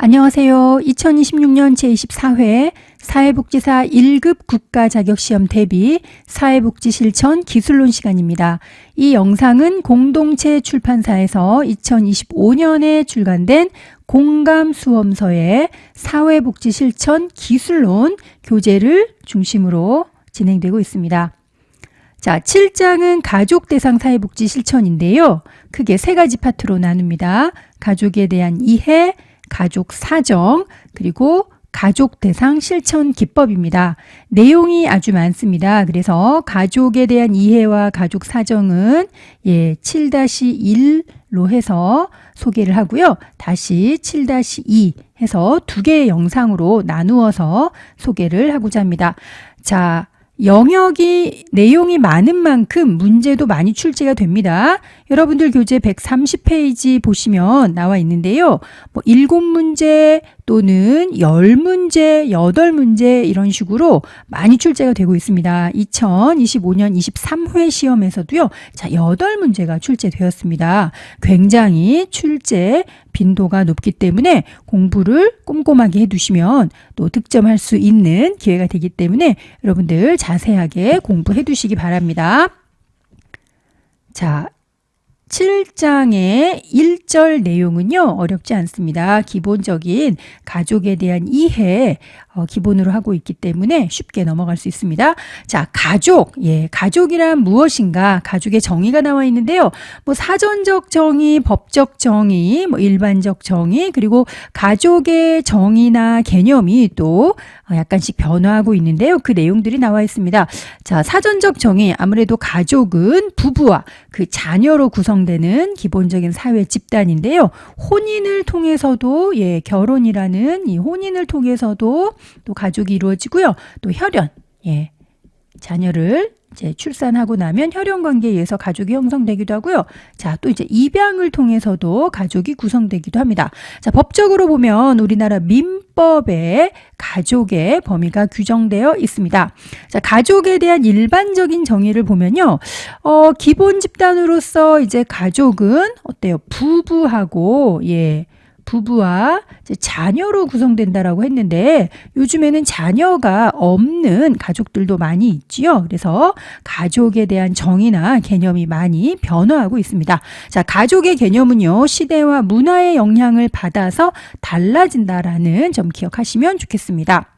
안녕하세요. 2026년 제24회 사회복지사 1급 국가자격시험 대비 사회복지 실천 기술론 시간입니다. 이 영상은 공동체 출판사에서 2025년에 출간된 공감수험서의 사회복지 실천 기술론 교재를 중심으로 진행되고 있습니다. 자, 7장은 가족 대상 사회복지 실천인데요. 크게 세 가지 파트로 나눕니다. 가족에 대한 이해, 가족 사정, 그리고 가족 대상 실천 기법입니다. 내용이 아주 많습니다. 그래서 가족에 대한 이해와 가족 사정은 7-1로 해서 소개를 하고요. 다시 7-2 해서 두 개의 영상으로 나누어서 소개를 하고자 합니다. 자, 영역이 내용이 많은 만큼 문제도 많이 출제가 됩니다. 여러분들 교재 130페이지 보시면 나와 있는데요. 7문제 또는 10문제, 8문제 이런 식으로 많이 출제가 되고 있습니다. 2025년 23회 시험에서도요. 자, 8문제가 출제되었습니다. 굉장히 출제 빈도가 높기 때문에 공부를 꼼꼼하게 해두시면 또 득점할 수 있는 기회가 되기 때문에 여러분들 자세하게 공부해 두시기 바랍니다. 자, 7장의 1절 내용은요, 어렵지 않습니다. 기본적인 가족에 대한 이해 기본으로 하고 있기 때문에 쉽게 넘어갈 수 있습니다. 자, 가족. 가족이란 무엇인가? 가족의 정의가 나와 있는데요. 사전적 정의, 법적 정의, 일반적 정의, 그리고 가족의 정의나 개념이 또 약간씩 변화하고 있는데요. 그 내용들이 나와 있습니다. 자, 사전적 정의. 아무래도 가족은 부부와 그 자녀로 구성되는 기본적인 사회 집단인데요. 혼인을 통해서도 결혼이라는 이 혼인을 통해서도 또 가족이 이루어지고요. 또 혈연, 자녀를 이제 출산하고 나면 혈연 관계에 의해서 가족이 형성되기도 하고요. 자, 또 이제 입양을 통해서도 가족이 구성되기도 합니다. 자, 법적으로 보면 우리나라 민법에 가족의 범위가 규정되어 있습니다. 자, 가족에 대한 일반적인 정의를 보면요. 기본 집단으로서 이제 가족은 어때요? 부부하고 부부와 이제 자녀로 구성된다라고 했는데 요즘에는 자녀가 없는 가족들도 많이 있지요. 그래서 가족에 대한 정의나 개념이 많이 변화하고 있습니다. 자, 가족의 개념은요, 시대와 문화의 영향을 받아서 달라진다라는 점 기억하시면 좋겠습니다.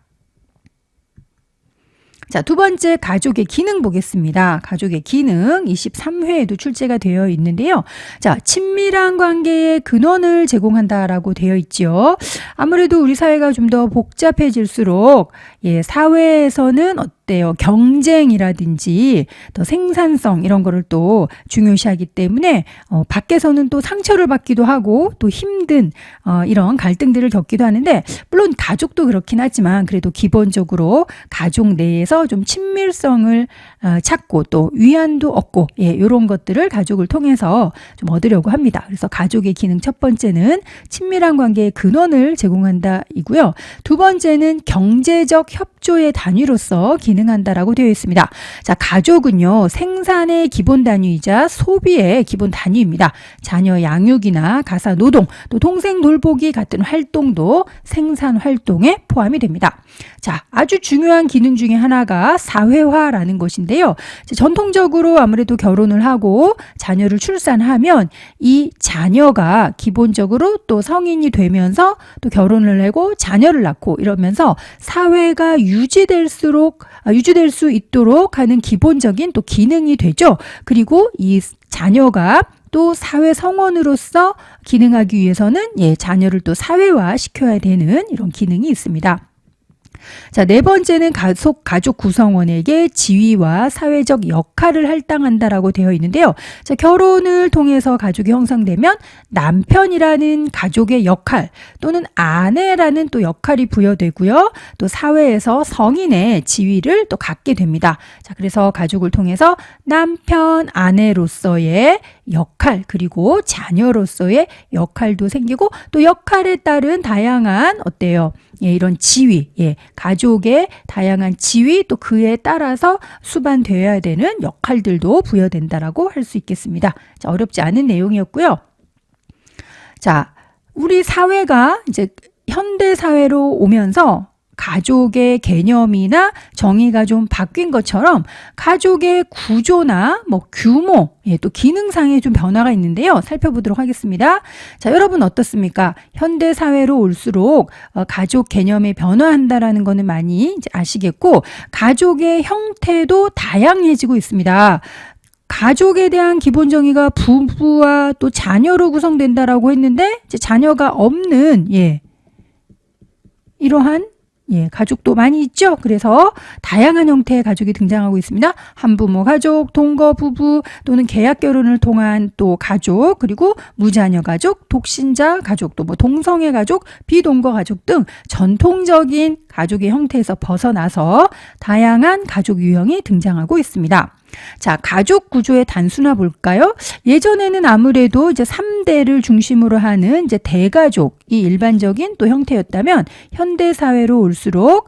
자, 두 번째 가족의 기능 보겠습니다. 가족의 기능 23회에도 출제가 되어 있는데요. 자, 친밀한 관계의 근원을 제공한다라고 되어 있죠. 아무래도 우리 사회가 좀 더 복잡해질수록 사회에서는 어때요? 경쟁이라든지 또 생산성 이런 거를 또 중요시하기 때문에 밖에서는 또 상처를 받기도 하고 또 힘든 이런 갈등들을 겪기도 하는데 물론 가족도 그렇긴 하지만 그래도 기본적으로 가족 내에서 좀 친밀성을 찾고 또 위안도 얻고 이런 것들을 가족을 통해서 좀 얻으려고 합니다. 그래서 가족의 기능 첫 번째는 친밀한 관계의 근원을 제공한다 이고요. 두 번째는 경제적 협조의 단위로서 기능한다라고 되어 있습니다. 자, 가족은요, 생산의 기본 단위이자 소비의 기본 단위입니다. 자녀 양육이나 가사 노동, 또 동생 돌보기 같은 활동도 생산 활동에 포함이 됩니다. 자, 아주 중요한 기능 중에 하나가 사회화라는 것인데요. 전통적으로 아무래도 결혼을 하고 자녀를 출산하면 이 자녀가 기본적으로 또 성인이 되면서 또 결혼을 하고 자녀를 낳고 이러면서 사회가 유지될 수 있도록 하는 기본적인 또 기능이 되죠. 그리고 이 자녀가 또 사회 성원으로서 기능하기 위해서는 자녀를 또 사회화 시켜야 되는 이런 기능이 있습니다. 자, 네 번째는 가족 구성원에게 지위와 사회적 역할을 할당한다라고 되어 있는데요. 자, 결혼을 통해서 가족이 형성되면 남편이라는 가족의 역할 또는 아내라는 또 역할이 부여되고요. 또 사회에서 성인의 지위를 또 갖게 됩니다. 자, 그래서 가족을 통해서 남편, 아내로서의 역할 그리고 자녀로서의 역할도 생기고 또 역할에 따른 다양한 어때요? 이런 지위, 가족의 다양한 지위 또 그에 따라서 수반되어야 되는 역할들도 부여된다라고 할 수 있겠습니다. 자, 어렵지 않은 내용이었고요. 자, 우리 사회가 이제 현대 사회로 오면서 가족의 개념이나 정의가 좀 바뀐 것처럼 가족의 구조나 뭐 규모, 또 기능상의 좀 변화가 있는데요. 살펴보도록 하겠습니다. 자, 여러분 어떻습니까? 현대 사회로 올수록 가족 개념이 변화한다라는 거는 많이 이제 아시겠고, 가족의 형태도 다양해지고 있습니다. 가족에 대한 기본 정의가 부부와 또 자녀로 구성된다라고 했는데, 이제 자녀가 없는 이러한 가족도 많이 있죠. 그래서 다양한 형태의 가족이 등장하고 있습니다. 한부모 가족, 동거 부부 또는 계약 결혼을 통한 또 가족, 그리고 무자녀 가족, 독신자 가족, 또 뭐 동성애 가족, 비동거 가족 등 전통적인 가족의 형태에서 벗어나서 다양한 가족 유형이 등장하고 있습니다. 자, 가족 구조의 단순화 볼까요? 예전에는 아무래도 이제 3대를 중심으로 하는 이제 대가족이 일반적인 또 형태였다면, 현대 사회로 올수록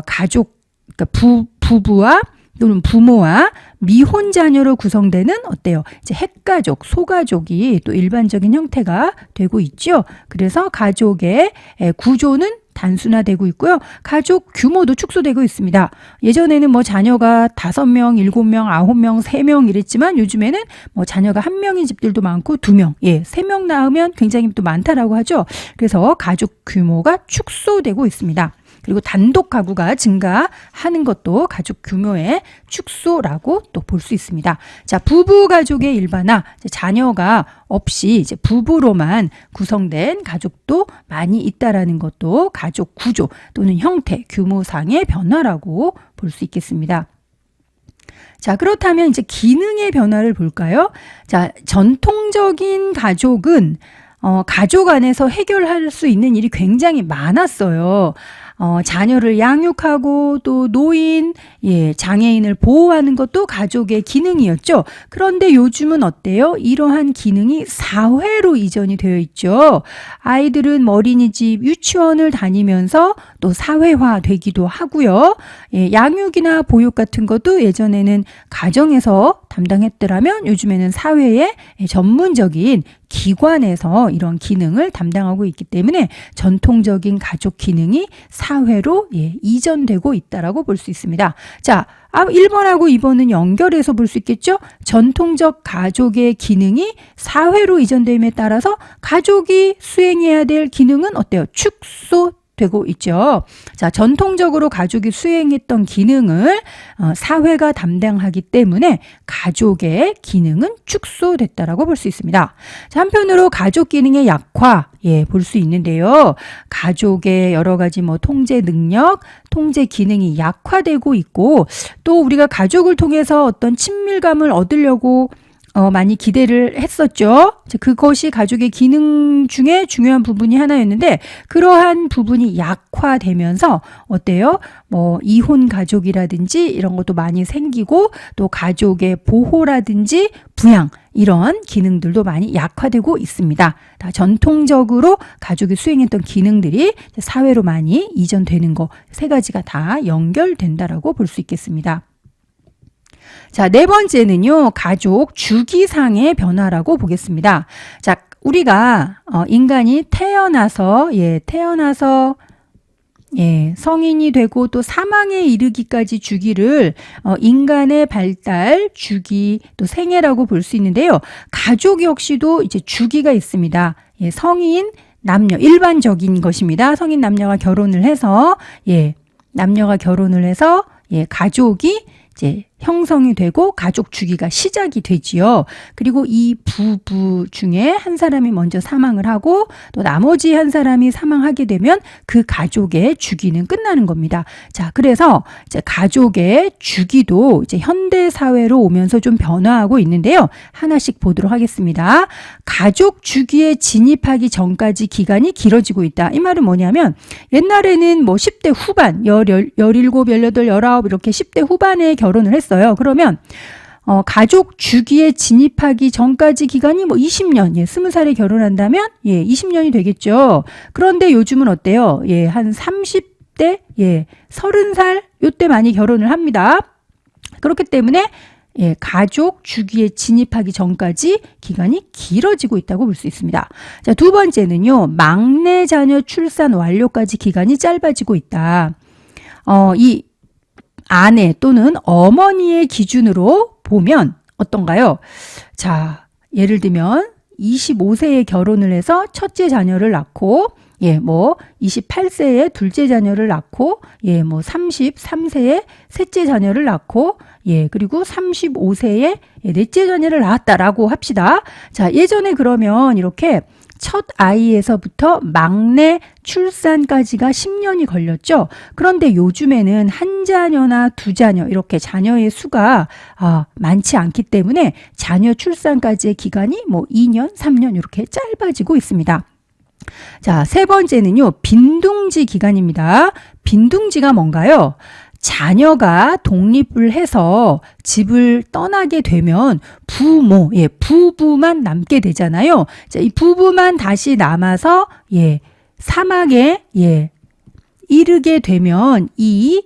가족, 그러니까 부부와 또는 부모와 미혼 자녀로 구성되는 어때요? 이제 핵가족, 소가족이 또 일반적인 형태가 되고 있죠. 그래서 가족의 구조는 단순화되고 있고요. 가족 규모도 축소되고 있습니다. 예전에는 뭐 자녀가 5명, 7명, 9명, 3명 이랬지만 요즘에는 뭐 자녀가 1명인 집들도 많고 2명, 3명 낳으면 굉장히 또 많다라고 하죠. 그래서 가족 규모가 축소되고 있습니다. 그리고 단독 가구가 증가하는 것도 가족 규모의 축소라고 또 볼 수 있습니다. 자, 부부 가족의 일반화, 자녀가 없이 이제 부부로만 구성된 가족도 많이 있다라는 것도 가족 구조 또는 형태, 규모상의 변화라고 볼 수 있겠습니다. 자, 그렇다면 이제 기능의 변화를 볼까요? 자, 전통적인 가족은 가족 안에서 해결할 수 있는 일이 굉장히 많았어요. 자녀를 양육하고 또 노인, 장애인을 보호하는 것도 가족의 기능이었죠. 그런데 요즘은 어때요? 이러한 기능이 사회로 이전이 되어 있죠. 아이들은 어린이집, 유치원을 다니면서 또 사회화 되기도 하고요. 양육이나 보육 같은 것도 예전에는 가정에서 담당했더라면 요즘에는 사회의 전문적인 기관에서 이런 기능을 담당하고 있기 때문에 전통적인 가족 기능이 사회로 이전되고 있다라고 볼 수 있습니다. 자, 1번하고 2번은 연결해서 볼 수 있겠죠? 전통적 가족의 기능이 사회로 이전됨에 따라서 가족이 수행해야 될 기능은 어때요? 축소되고 있죠. 자, 전통적으로 가족이 수행했던 기능을 사회가 담당하기 때문에 가족의 기능은 축소됐다라고 볼 수 있습니다. 자, 한편으로 가족 기능의 약화 볼 수 있는데요. 가족의 여러 가지 뭐 통제 능력, 통제 기능이 약화되고 있고, 또 우리가 가족을 통해서 어떤 친밀감을 얻으려고 많이 기대를 했었죠. 그것이 가족의 기능 중에 중요한 부분이 하나였는데, 그러한 부분이 약화되면서 어때요? 뭐 이혼 가족이라든지 이런 것도 많이 생기고, 또 가족의 보호라든지 부양, 이런 기능들도 많이 약화되고 있습니다. 다 전통적으로 가족이 수행했던 기능들이 사회로 많이 이전되는 거, 3가지가 다 연결된다라고 볼 수 있겠습니다. 자, 4번째는요, 가족 주기상의 변화라고 보겠습니다. 자, 우리가 인간이 태어나서 성인이 되고 또 사망에 이르기까지 주기를 인간의 발달, 주기, 또 생애라고 볼 수 있는데요. 가족 역시도 이제 주기가 있습니다. 성인, 남녀, 일반적인 것입니다. 성인 남녀가 결혼을 해서 가족이 이제 형성이 되고 가족 주기가 시작이 되지요. 그리고 이 부부 중에 한 사람이 먼저 사망을 하고 또 나머지 한 사람이 사망하게 되면 그 가족의 주기는 끝나는 겁니다. 자, 그래서 이제 가족의 주기도 이제 현대 사회로 오면서 좀 변화하고 있는데요. 하나씩 보도록 하겠습니다. 가족 주기에 진입하기 전까지 기간이 길어지고 있다. 이 말은 뭐냐면, 옛날에는 뭐 10대 후반, 17, 18, 19 이렇게 10대 후반에 결혼을 했어요. 그러면 가족 주기에 진입하기 전까지 기간이 뭐 20년, 20살에 결혼한다면 20년이 되겠죠. 그런데 요즘은 어때요? 한 30대, 30살 요때 많이 결혼을 합니다. 그렇기 때문에 가족 주기에 진입하기 전까지 기간이 길어지고 있다고 볼 수 있습니다. 자, 두 번째는요. 막내 자녀 출산 완료까지 기간이 짧아지고 있다. 이 아내 또는 어머니의 기준으로 보면 어떤가요? 자, 예를 들면 25세에 결혼을 해서 첫째 자녀를 낳고 28세에 둘째 자녀를 낳고 33세에 셋째 자녀를 낳고 그리고 35세에 넷째 자녀를 낳았다라고 합시다. 자, 예전에 그러면 이렇게 첫 아이에서부터 막내 출산까지가 10년이 걸렸죠. 그런데 요즘에는 한 자녀나 두 자녀 이렇게 자녀의 수가 많지 않기 때문에 자녀 출산까지의 기간이 2년, 3년 이렇게 짧아지고 있습니다. 자, 세 번째는요. 빈둥지 기간입니다. 빈둥지가 뭔가요? 자녀가 독립을 해서 집을 떠나게 되면 부부만 남게 되잖아요. 자, 이 부부만 다시 남아서 사막에 이르게 되면 이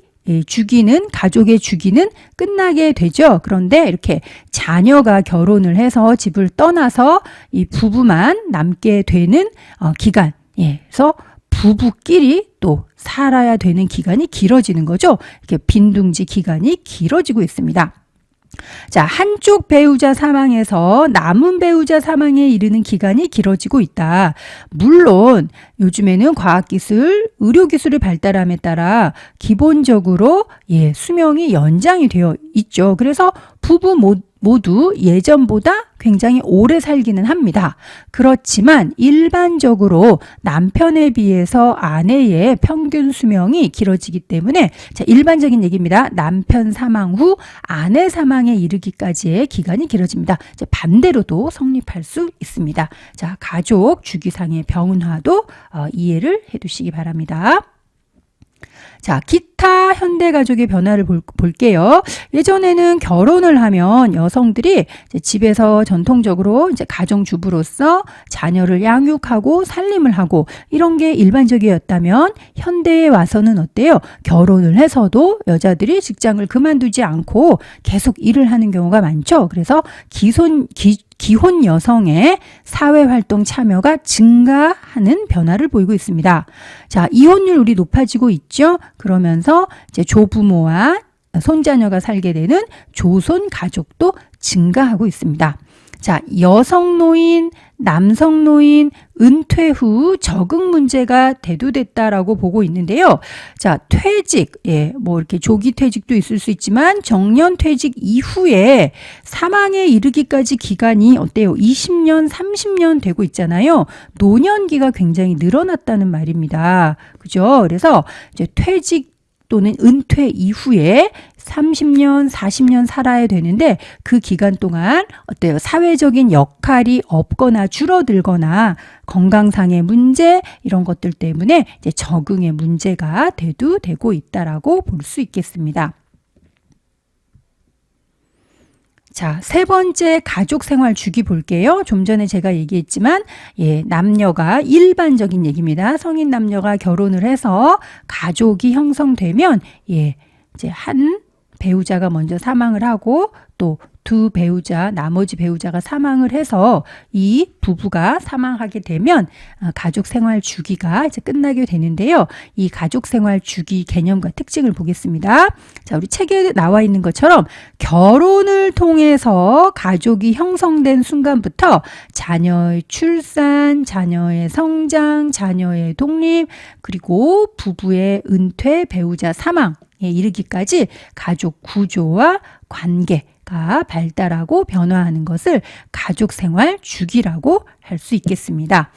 가족의 주기는 끝나게 되죠. 그런데 이렇게 자녀가 결혼을 해서 집을 떠나서 이 부부만 남게 되는 기간, 그래서 부부끼리 또 살아야 되는 기간이 길어지는 거죠. 이렇게 빈둥지 기간이 길어지고 있습니다. 자, 한쪽 배우자 사망에서 남은 배우자 사망에 이르는 기간이 길어지고 있다. 물론 요즘에는 과학기술, 의료기술의 발달함에 따라 기본적으로 수명이 연장이 되어 있죠. 그래서 부부 모두 예전보다 굉장히 오래 살기는 합니다. 그렇지만 일반적으로 남편에 비해서 아내의 평균 수명이 길어지기 때문에 일반적인 얘기입니다. 남편 사망 후 아내 사망에 이르기까지의 기간이 길어집니다. 반대로도 성립할 수 있습니다. 자, 가족 주기상의 병은화도 이해를 해두시기 바랍니다. 자, 기타 현대가족의 변화를 볼게요. 예전에는 결혼을 하면 여성들이 집에서 전통적으로 가정주부로서 자녀를 양육하고 살림을 하고 이런 게 일반적이었다면 현대에 와서는 어때요? 결혼을 해서도 여자들이 직장을 그만두지 않고 계속 일을 하는 경우가 많죠. 그래서 기혼 여성의 사회활동 참여가 증가하는 변화를 보이고 있습니다. 자, 이혼율 우리 높아지고 있죠. 그러면서 이제 조부모와 손자녀가 살게 되는 조손 가족도 증가하고 있습니다. 자, 여성 노인, 남성 노인, 은퇴 후 적응 문제가 대두됐다라고 보고 있는데요. 자, 퇴직, 이렇게 조기 퇴직도 있을 수 있지만 정년 퇴직 이후에 사망에 이르기까지 기간이 어때요? 20년, 30년 되고 있잖아요. 노년기가 굉장히 늘어났다는 말입니다. 그죠? 그래서 이제 퇴직 또는 은퇴 이후에 30년, 40년 살아야 되는데 그 기간 동안 어때요? 사회적인 역할이 없거나 줄어들거나 건강상의 문제 이런 것들 때문에 이제 적응의 문제가 대두되고 있다라고 볼 수 있겠습니다. 자, 세 번째 가족 생활 주기 볼게요. 좀 전에 제가 얘기했지만 남녀가 일반적인 얘기입니다. 성인 남녀가 결혼을 해서 가족이 형성되면 이제 한 배우자가 먼저 사망을 하고 또 두 배우자, 나머지 배우자가 사망을 해서 이 부부가 사망하게 되면 가족 생활 주기가 이제 끝나게 되는데요. 이 가족 생활 주기 개념과 특징을 보겠습니다. 자, 우리 책에 나와 있는 것처럼 결혼을 통해서 가족이 형성된 순간부터 자녀의 출산, 자녀의 성장, 자녀의 독립, 그리고 부부의 은퇴, 배우자 사망에 이르기까지 가족 구조와 관계가 발달하고 변화하는 것을 가족 생활 주기라고 할 수 있겠습니다.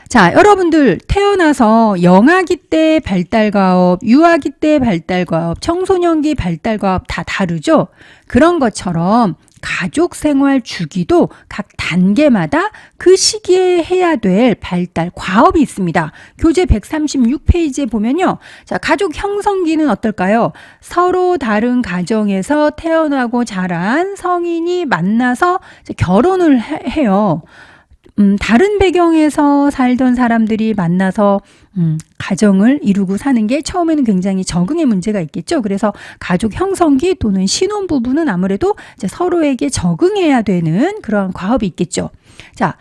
자, 여러분들 태어나서 영아기 때 발달과업, 유아기 때 발달과업, 청소년기 발달과업 다 다르죠? 그런 것처럼 가족 생활 주기도 각 단계마다 그 시기에 해야 될 발달 과업이 있습니다. 교재 136페이지에 보면요. 자, 가족 형성기는 어떨까요? 서로 다른 가정에서 태어나고 자란 성인이 만나서 결혼을 해요. 다른 배경에서 살던 사람들이 만나서 가정을 이루고 사는 게 처음에는 굉장히 적응의 문제가 있겠죠. 그래서 가족 형성기 또는 신혼부부는 아무래도 이제 서로에게 적응해야 되는 그런 과업이 있겠죠. 자,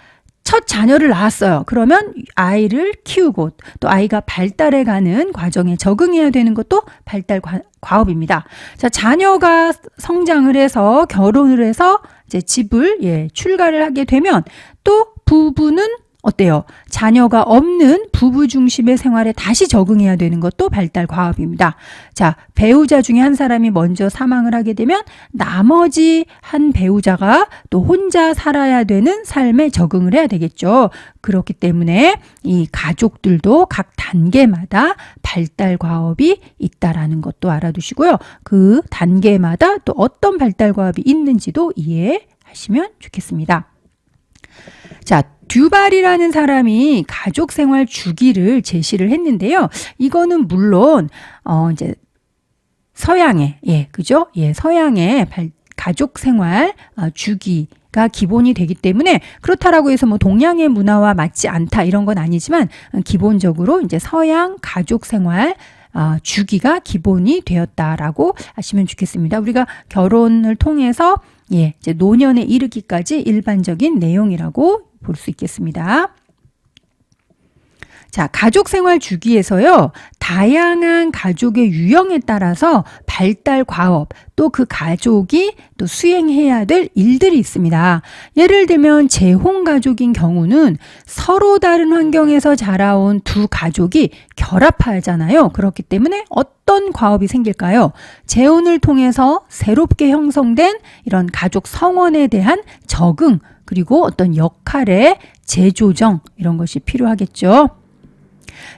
첫 자녀를 낳았어요. 그러면 아이를 키우고 또 아이가 발달해가는 과정에 적응해야 되는 것도 발달 과업입니다. 자, 자녀가 성장을 해서 결혼을 해서 이제 집을 출가를 하게 되면 또 부부는 어때요? 자녀가 없는 부부 중심의 생활에 다시 적응해야 되는 것도 발달 과업입니다. 자, 배우자 중에 한 사람이 먼저 사망을 하게 되면 나머지 한 배우자가 또 혼자 살아야 되는 삶에 적응을 해야 되겠죠. 그렇기 때문에 이 가족들도 각 단계마다 발달 과업이 있다라는 것도 알아두시고요. 그 단계마다 또 어떤 발달 과업이 있는지도 이해하시면 좋겠습니다. 자, 듀발이라는 사람이 가족 생활 주기를 제시를 했는데요. 이거는 물론 이제 서양의 그죠? 서양의 가족 생활 주기가 기본이 되기 때문에 그렇다라고 해서 뭐 동양의 문화와 맞지 않다 이런 건 아니지만 기본적으로 이제 서양 가족 생활 주기가 기본이 되었다라고 하시면 좋겠습니다. 우리가 결혼을 통해서 이제 노년에 이르기까지 일반적인 내용이라고 볼 수 있겠습니다. 자, 가족 생활 주기에서요, 다양한 가족의 유형에 따라서 발달 과업, 또 그 가족이 또 수행해야 될 일들이 있습니다. 예를 들면 재혼 가족인 경우는 서로 다른 환경에서 자라온 두 가족이 결합하잖아요. 그렇기 때문에 어떤 과업이 생길까요? 재혼을 통해서 새롭게 형성된 이런 가족 성원에 대한 적응, 그리고 어떤 역할의 재조정 이런 것이 필요하겠죠.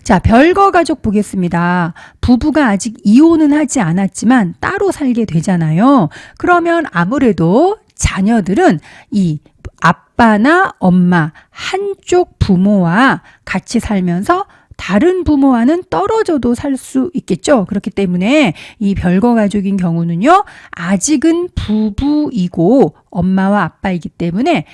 자, 별거 가족 보겠습니다. 부부가 아직 이혼은 하지 않았지만 따로 살게 되잖아요. 그러면 아무래도 자녀들은 이 아빠나 엄마 한쪽 부모와 같이 살면서 다른 부모와는 떨어져도 살 수 있겠죠. 그렇기 때문에 이 별거 가족인 경우는요, 아직은 부부이고 엄마와 아빠이기 때문에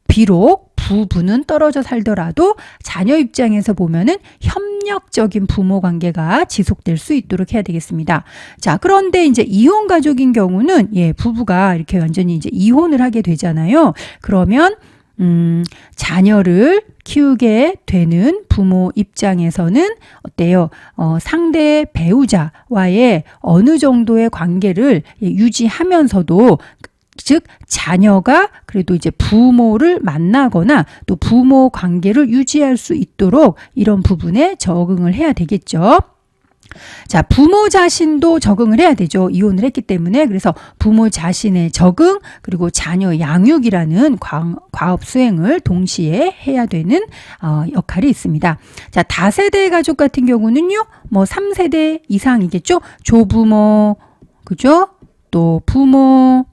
비록 부부는 떨어져 살더라도 자녀 입장에서 보면은 협력적인 부모 관계가 지속될 수 있도록 해야 되겠습니다. 자, 그런데 이제 이혼 가족인 경우는 부부가 이렇게 완전히 이제 이혼을 하게 되잖아요. 그러면 자녀를 키우게 되는 부모 입장에서는 어때요? 상대 배우자와의 어느 정도의 관계를 유지하면서도 즉 자녀가 그래도 이제 부모를 만나거나 또 부모 관계를 유지할 수 있도록 이런 부분에 적응을 해야 되겠죠. 자, 부모 자신도 적응을 해야 되죠. 이혼을 했기 때문에. 그래서 부모 자신의 적응 그리고 자녀 양육이라는 과업 수행을 동시에 해야 되는 역할이 있습니다. 자, 다세대 가족 같은 경우는요. 뭐 3세대 이상이겠죠. 조부모, 그죠? 또 부모,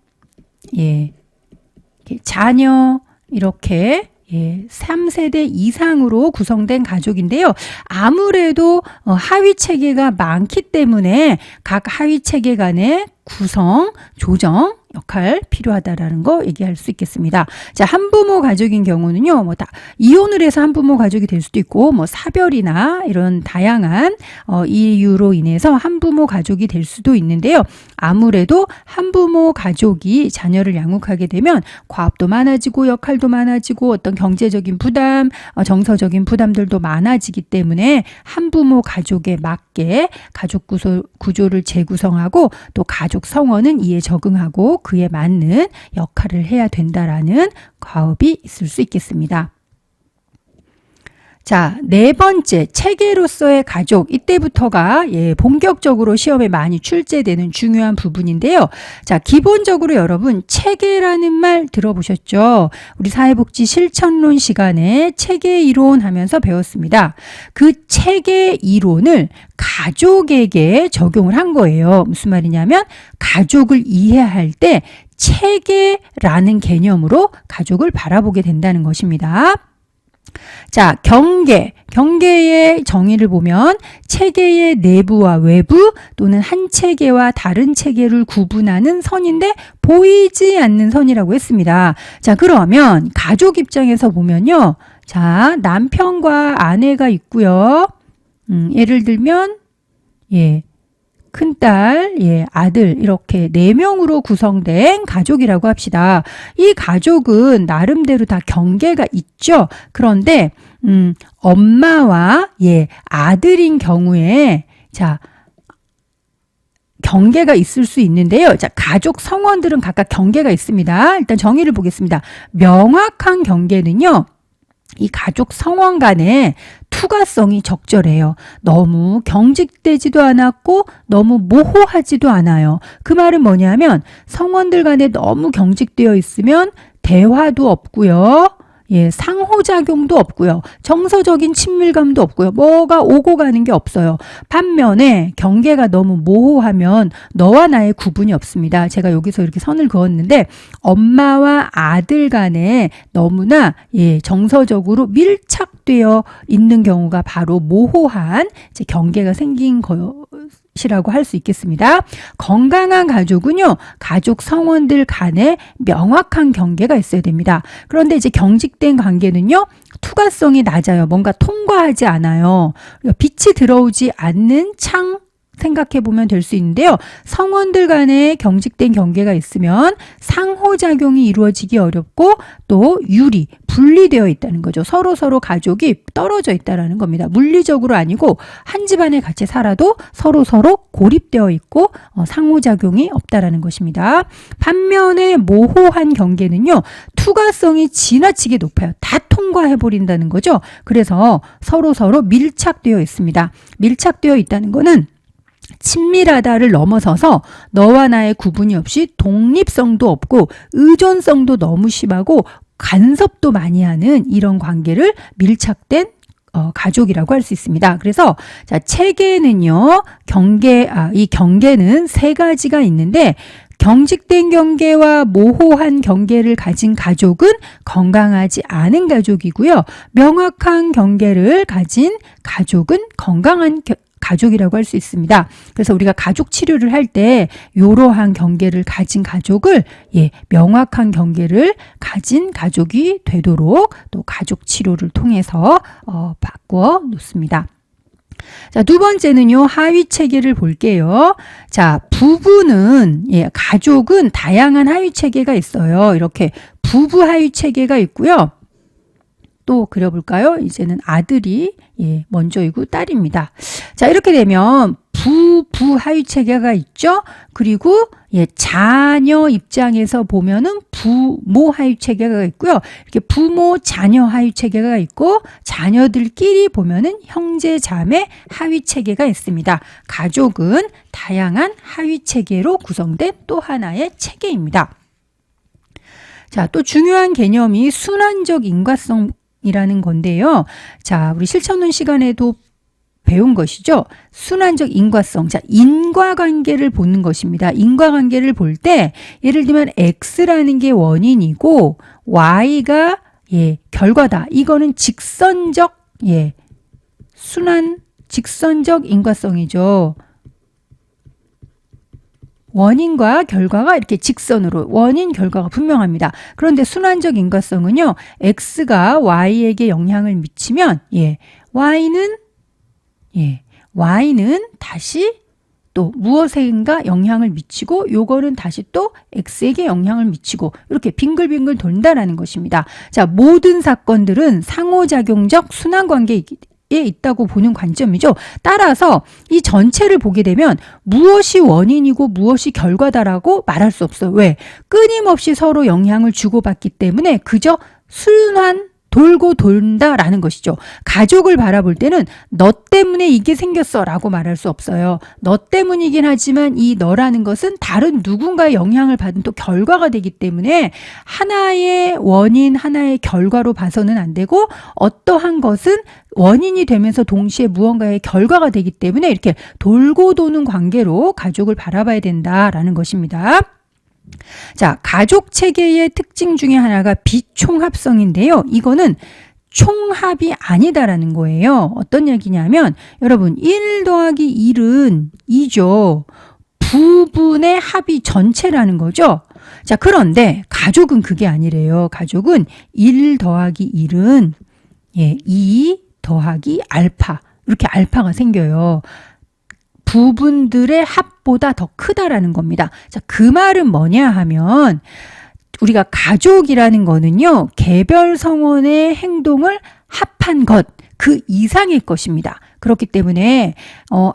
자녀 이렇게 3세대 이상으로 구성된 가족인데요. 아무래도 하위 체계가 많기 때문에 각 하위 체계 간의 구성, 조정 역할 필요하다라는 거 얘기할 수 있겠습니다. 자, 한부모 가족인 경우는요, 뭐 다 이혼을 해서 한부모 가족이 될 수도 있고, 뭐 사별이나 이런 다양한 이유로 인해서 한부모 가족이 될 수도 있는데요. 아무래도 한부모 가족이 자녀를 양육하게 되면 과업도 많아지고 역할도 많아지고 어떤 경제적인 부담, 정서적인 부담들도 많아지기 때문에 한부모 가족에 맞게 가족 구조를 재구성하고 또 가족 성원은 이에 적응하고 그에 맞는 역할을 해야 된다라는 과업이 있을 수 있겠습니다. 자, 네 번째, 체계로서의 가족. 이때부터가 본격적으로 시험에 많이 출제되는 중요한 부분인데요. 자, 기본적으로 여러분 체계라는 말 들어보셨죠? 우리 사회복지 실천론 시간에 체계 이론 하면서 배웠습니다. 그 체계 이론을 가족에게 적용을 한 거예요. 무슨 말이냐면 가족을 이해할 때 체계라는 개념으로 가족을 바라보게 된다는 것입니다. 자, 경계의 정의를 보면 체계의 내부와 외부 또는 한 체계와 다른 체계를 구분하는 선인데 보이지 않는 선이라고 했습니다. 자, 그러면 가족 입장에서 보면요. 자, 남편과 아내가 있고요. 예를 들면 큰딸, 아들 이렇게 4명으로 구성된 가족이라고 합시다. 이 가족은 나름대로 다 경계가 있죠. 그런데 엄마와 아들인 경우에 자 경계가 있을 수 있는데요. 자, 가족 성원들은 각각 경계가 있습니다. 일단 정의를 보겠습니다. 명확한 경계는요. 이 가족 성원 간의 투과성이 적절해요. 너무 경직되지도 않았고 너무 모호하지도 않아요. 그 말은 뭐냐면 성원들 간에 너무 경직되어 있으면 대화도 없고요. 상호작용도 없고요. 정서적인 친밀감도 없고요. 뭐가 오고 가는 게 없어요. 반면에 경계가 너무 모호하면 너와 나의 구분이 없습니다. 제가 여기서 이렇게 선을 그었는데 엄마와 아들 간에 너무나 정서적으로 밀착되어 있는 경우가 바로 모호한 경계가 생긴 것이라고 할 수 있겠습니다. 건강한 가족은요, 가족 성원들 간에 명확한 경계가 있어야 됩니다. 그런데 이제 경직된 관계는요, 투과성이 낮아요. 뭔가 통과하지 않아요. 빛이 들어오지 않는 창 생각해 보면 될 수 있는데요. 성원들 간에 경직된 경계가 있으면 상호작용이 이루어지기 어렵고 또 분리되어 있다는 거죠. 서로 가족이 떨어져 있다는 겁니다. 물리적으로 아니고 한 집안에 같이 살아도 서로 고립되어 있고 상호작용이 없다라는 것입니다. 반면에 모호한 경계는요. 투과성이 지나치게 높아요. 다 통과해버린다는 거죠. 그래서 서로 밀착되어 있습니다. 밀착되어 있다는 거는 친밀하다를 넘어서서 너와 나의 구분이 없이 독립성도 없고 의존성도 너무 심하고 간섭도 많이 하는 이런 관계를 밀착된 가족이라고 할 수 있습니다. 그래서 자, 체계는요, 이 경계는 3가지가 있는데 경직된 경계와 모호한 경계를 가진 가족은 건강하지 않은 가족이고요. 명확한 경계를 가진 가족은 건강한 가족이라고 할 수 있습니다. 그래서 우리가 가족 치료를 할 때 이러한 경계를 가진 가족을 명확한 경계를 가진 가족이 되도록 또 가족 치료를 통해서 바꾸어 놓습니다. 자, 2번째는요, 하위 체계를 볼게요. 자, 부부는, 가족은 다양한 하위 체계가 있어요. 이렇게 부부 하위 체계가 있고요. 또 그려볼까요? 이제는 아들이 먼저이고 딸입니다. 자, 이렇게 되면 부부 하위 체계가 있죠. 그리고 자녀 입장에서 보면은 부모 하위 체계가 있고요. 이렇게 부모 자녀 하위 체계가 있고 자녀들끼리 보면은 형제 자매 하위 체계가 있습니다. 가족은 다양한 하위 체계로 구성된 또 하나의 체계입니다. 자, 또 중요한 개념이 순환적 인과성이라는 건데요. 자, 우리 실천론 시간에도 배운 것이죠. 순환적 인과성. 자, 인과관계를 보는 것입니다. 인과관계를 볼 때 예를 들면 X라는 게 원인이고 Y가 결과다. 이거는 직선적 직선적 인과성이죠. 원인과 결과가 이렇게 직선으로 원인 결과가 분명합니다. 그런데 순환적 인과성은요. X가 Y에게 영향을 미치면 Y는 다시 또 무엇인가 영향을 미치고 요거는 다시 또 X에게 영향을 미치고 이렇게 빙글빙글 돈다라는 것입니다. 자, 모든 사건들은 상호작용적 순환관계에 있다고 보는 관점이죠. 따라서 이 전체를 보게 되면 무엇이 원인이고 무엇이 결과다라고 말할 수 없어요. 왜? 끊임없이 서로 영향을 주고받기 때문에 그저 돌고 돈다라는 것이죠. 가족을 바라볼 때는 너 때문에 이게 생겼어 라고 말할 수 없어요. 너 때문이긴 하지만 이 너라는 것은 다른 누군가의 영향을 받은 또 결과가 되기 때문에 하나의 원인, 하나의 결과로 봐서는 안 되고 어떠한 것은 원인이 되면서 동시에 무언가의 결과가 되기 때문에 이렇게 돌고 도는 관계로 가족을 바라봐야 된다라는 것입니다. 자, 가족 체계의 특징 중에 하나가 비총합성인데요. 이거는 총합이 아니다라는 거예요. 어떤 얘기냐면 여러분 1 더하기 1은 2죠. 부분의 합이 전체라는 거죠. 자, 그런데 가족은 그게 아니래요. 가족은 1 더하기 1은 2 더하기 알파. 이렇게 알파가 생겨요. 부분들의 합보다 더 크다라는 겁니다. 자, 그 말은 뭐냐 하면 우리가 가족이라는 거는요, 개별 성원의 행동을 합한 것, 그 이상의 것입니다. 그렇기 때문에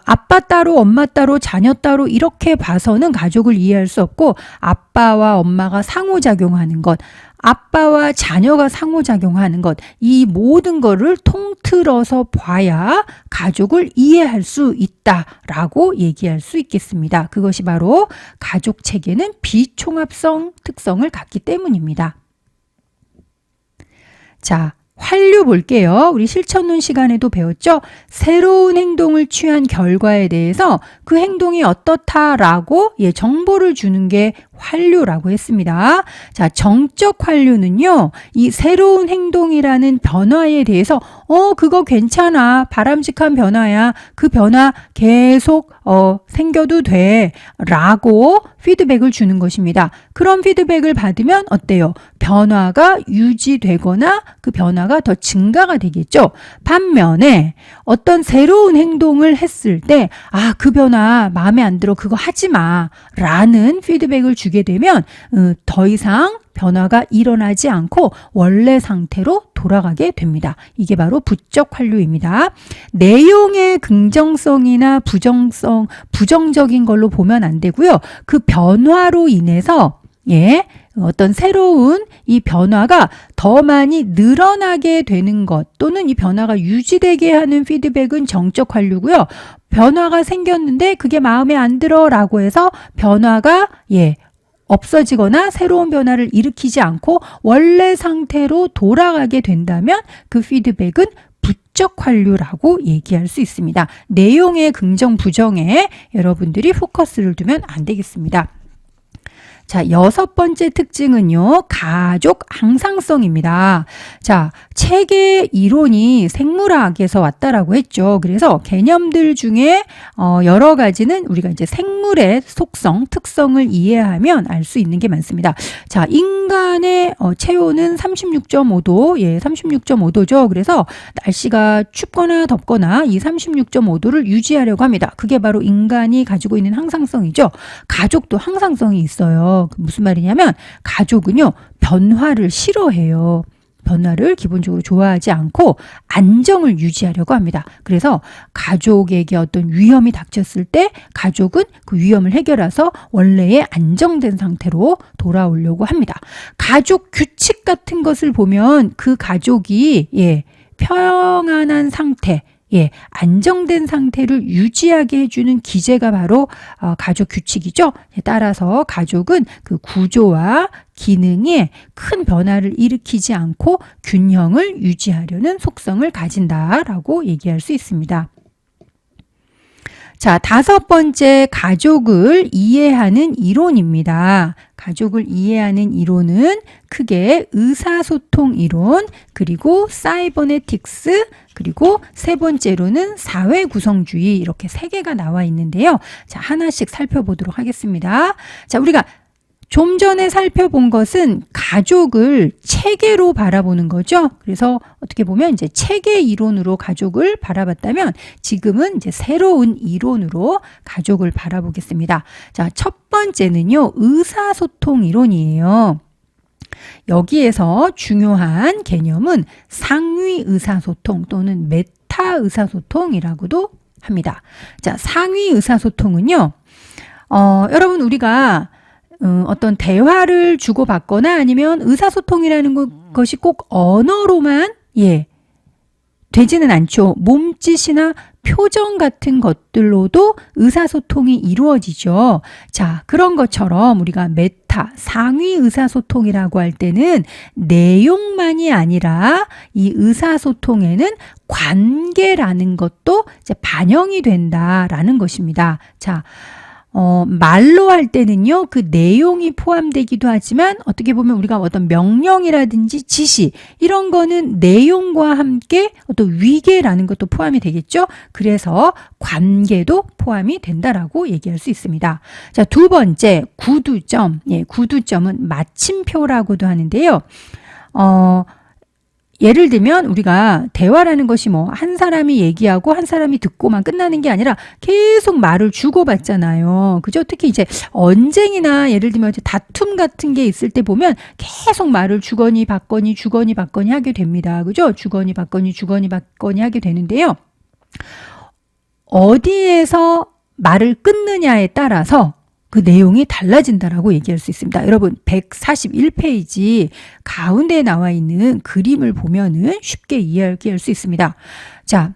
아빠 따로 엄마 따로 자녀 따로 이렇게 봐서는 가족을 이해할 수 없고, 아빠와 엄마가 상호작용하는 것, 아빠와 자녀가 상호작용하는 것, 이 모든 거를 통틀어서 봐야 가족을 이해할 수 있다라고 얘기할 수 있겠습니다. 그것이 바로 가족 체계는 비총합성 특성을 갖기 때문입니다. 자, 활류 볼게요. 우리 실천론 시간에도 배웠죠? 새로운 행동을 취한 결과에 대해서 그 행동이 어떻다라고 정보를 주는 게 활류라고 했습니다. 자, 정적 활류는요, 이 새로운 행동이라는 변화에 대해서 그거 괜찮아, 바람직한 변화야, 그 변화 계속 생겨도 돼 라고 피드백을 주는 것입니다. 그런 피드백을 받으면 어때요? 변화가 유지되거나 그 변화가 더 증가가 되겠죠. 반면에 어떤 새로운 행동을 했을 때 그 변화 마음에 안 들어, 그거 하지 마 라는 피드백을 주게 되면 더 이상 변화가 일어나지 않고 원래 상태로 돌아가게 됩니다. 이게 바로 부적 활류입니다. 내용의 긍정성이나 부정적인 걸로 보면 안 되고요. 그 변화로 인해서 어떤 새로운 이 변화가 더 많이 늘어나게 되는 것, 또는 이 변화가 유지되게 하는 피드백은 정적 활류고요. 변화가 생겼는데 그게 마음에 안 들어 라고 해서 변화가 없어지거나 새로운 변화를 일으키지 않고 원래 상태로 돌아가게 된다면 그 피드백은 부적 활류라고 얘기할 수 있습니다. 내용의 긍정 부정에 여러분들이 포커스를 두면 안 되겠습니다. 자, 6번째 특징은요, 가족 항상성입니다. 자, 체계 이론이 생물학에서 왔다라고 했죠. 그래서 개념들 중에 여러 가지는 우리가 이제 생물의 속성, 특성을 이해하면 알 수 있는 게 많습니다. 자, 인간의 체온은 36.5도, 36.5도죠. 그래서 날씨가 춥거나 덥거나 이 36.5도를 유지하려고 합니다. 그게 바로 인간이 가지고 있는 항상성이죠. 가족도 항상성이 있어요. 무슨 말이냐면 가족은요, 변화를 싫어해요. 변화를 기본적으로 좋아하지 않고 안정을 유지하려고 합니다. 그래서 가족에게 어떤 위험이 닥쳤을 때 가족은 그 위험을 해결해서 원래의 안정된 상태로 돌아오려고 합니다. 가족 규칙 같은 것을 보면 그 가족이 평안한 상태, 안정된 상태를 유지하게 해주는 기제가 바로 가족 규칙이죠. 따라서 가족은 그 구조와 기능에 큰 변화를 일으키지 않고 균형을 유지하려는 속성을 가진다라고 얘기할 수 있습니다. 자, 5번째, 가족을 이해하는 이론입니다. 가족을 이해하는 이론은 크게 의사소통 이론, 그리고 사이버네틱스, 그리고 3번째로는 사회구성주의, 이렇게 3개가 나와 있는데요. 자, 하나씩 살펴보도록 하겠습니다. 자, 우리가 좀 전에 살펴본 것은 가족을 체계로 바라보는 거죠. 그래서 어떻게 보면 이제 체계 이론으로 가족을 바라봤다면 지금은 이제 새로운 이론으로 가족을 바라보겠습니다. 자, 첫 번째는요, 의사소통 이론이에요. 여기에서 중요한 개념은 상위 의사소통 또는 메타 의사소통이라고도 합니다. 자, 상위 의사소통은요, 여러분 우리가 어떤 대화를 주고받거나 아니면 의사소통이라는 것이 꼭 언어로만 되지는 않죠. 몸짓이나 표정 같은 것들로도 의사소통이 이루어지죠. 자, 그런 것처럼 우리가 메타, 상위 의사소통이라고 할 때는 내용만이 아니라 이 의사소통에는 관계라는 것도 이제 반영이 된다라는 것입니다. 자, 말로 할 때는요, 그 내용이 포함되기도 하지만 어떻게 보면 우리가 어떤 명령이라든지 지시 이런 거는 내용과 함께 어떤 위계라는 것도 포함이 되겠죠. 그래서 관계도 포함이 된다라고 얘기할 수 있습니다. 자, 두 번째 구두점. 예, 구두점은 마침표라고도 하는데요. 예를 들면 우리가 대화라는 것이 뭐 한 사람이 얘기하고 한 사람이 듣고만 끝나는 게 아니라 계속 말을 주고받잖아요. 그죠? 특히 이제 언쟁이나 예를 들면 다툼 같은 게 있을 때 보면 계속 말을 주거니 받거니 하게 됩니다. 그죠? 주거니 받거니 하게 되는데요. 어디에서 말을 끊느냐에 따라서 그 내용이 달라진다라고 얘기할 수 있습니다. 여러분 141페이지 가운데에 나와 있는 그림을 보면은 쉽게 이해할 수 있습니다. 자,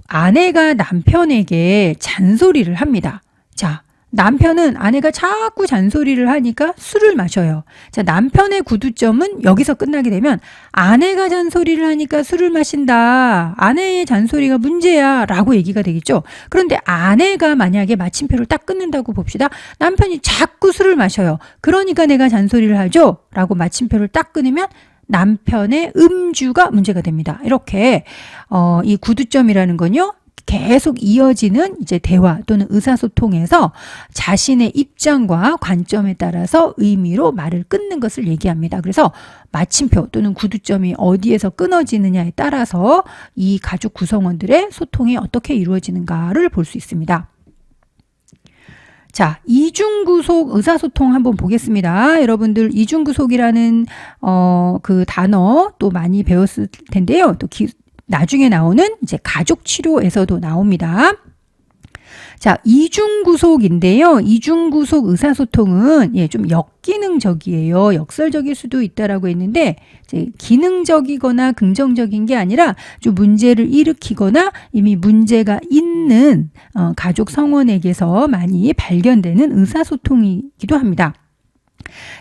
아내가 남편에게 잔소리를 합니다. 자, 남편은 아내가 자꾸 잔소리를 하니까 술을 마셔요. 자, 남편의 구두점은 여기서 끝나게 되면 아내가 잔소리를 하니까 술을 마신다. 아내의 잔소리가 문제야 라고 얘기가 되겠죠. 그런데 아내가 만약에 마침표를 딱 끊는다고 봅시다. 남편이 자꾸 술을 마셔요. 그러니까 내가 잔소리를 하죠. 라고 마침표를 딱 끊으면 남편의 음주가 문제가 됩니다. 이렇게 이 구두점이라는 건요. 계속 이어지는 이제 대화 또는 의사소통에서 자신의 입장과 관점에 따라서 의미로 말을 끊는 것을 얘기합니다. 그래서 마침표 또는 구두점이 어디에서 끊어지느냐에 따라서 이 가족 구성원들의 소통이 어떻게 이루어지는가를 볼 수 있습니다. 자, 이중구속 의사소통 한번 보겠습니다. 여러분들 이중구속이라는 그 단어 또 많이 배웠을 텐데요. 또 나중에 나오는 이제 가족 치료에서도 나옵니다. 자, 이중구속인데요. 이중구속 의사소통은 좀 역기능적이에요. 역설적일 수도 있다라고 했는데 이제 기능적이거나 긍정적인 게 아니라 좀 문제를 일으키거나 이미 문제가 있는 가족 성원에게서 많이 발견되는 의사소통이기도 합니다.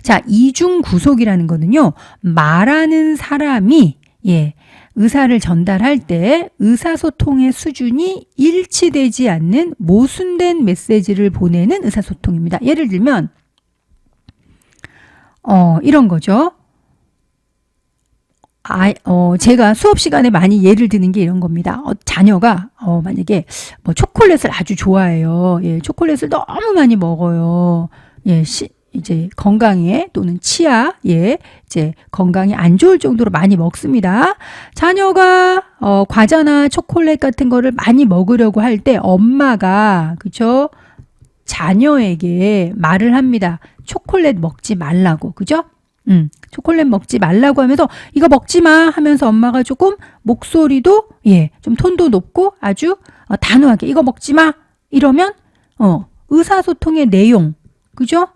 자, 이중구속이라는 거는요. 말하는 사람이 의사를 전달할 때 의사소통의 수준이 일치되지 않는 모순된 메시지를 보내는 의사소통입니다. 예를 들면 이런 거죠. 제가 수업 시간에 많이 예를 드는 게 이런 겁니다. 자녀가 만약에 뭐 초콜릿을 아주 좋아해요. 초콜릿을 너무 많이 먹어요. 이제 건강에 또는 치아에 이제 건강이 안 좋을 정도로 많이 먹습니다. 자녀가 과자나 초콜릿 같은 거를 많이 먹으려고 할 때 엄마가 그죠? 자녀에게 말을 합니다. 초콜릿 먹지 말라고. 그죠? 초콜릿 먹지 말라고 하면서 이거 먹지 마 하면서 엄마가 조금 목소리도 좀 톤도 높고 아주 단호하게 이거 먹지 마 이러면 의사소통의 내용 그죠?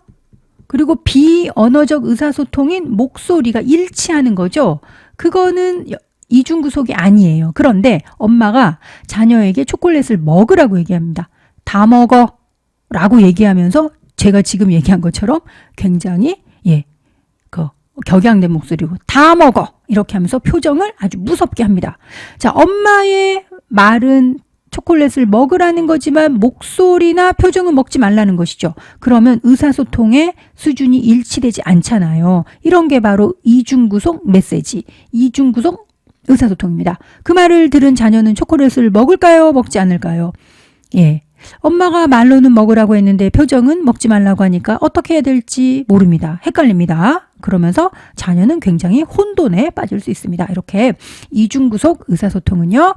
그리고 비언어적 의사소통인 목소리가 일치하는 거죠. 그거는 이중구속이 아니에요. 그런데 엄마가 자녀에게 초콜릿을 먹으라고 얘기합니다. 다 먹어 라고 얘기하면서 제가 지금 얘기한 것처럼 굉장히 격양된 목소리고 다 먹어 이렇게 하면서 표정을 아주 무섭게 합니다. 자, 엄마의 말은 초콜릿을 먹으라는 거지만 목소리나 표정은 먹지 말라는 것이죠. 그러면 의사소통의 수준이 일치되지 않잖아요. 이런 게 바로 이중구속 메시지, 이중구속 의사소통입니다. 그 말을 들은 자녀는 초콜릿을 먹을까요? 먹지 않을까요? 엄마가 말로는 먹으라고 했는데 표정은 먹지 말라고 하니까 어떻게 해야 될지 모릅니다. 헷갈립니다. 그러면서 자녀는 굉장히 혼돈에 빠질 수 있습니다. 이렇게 이중구속 의사소통은요,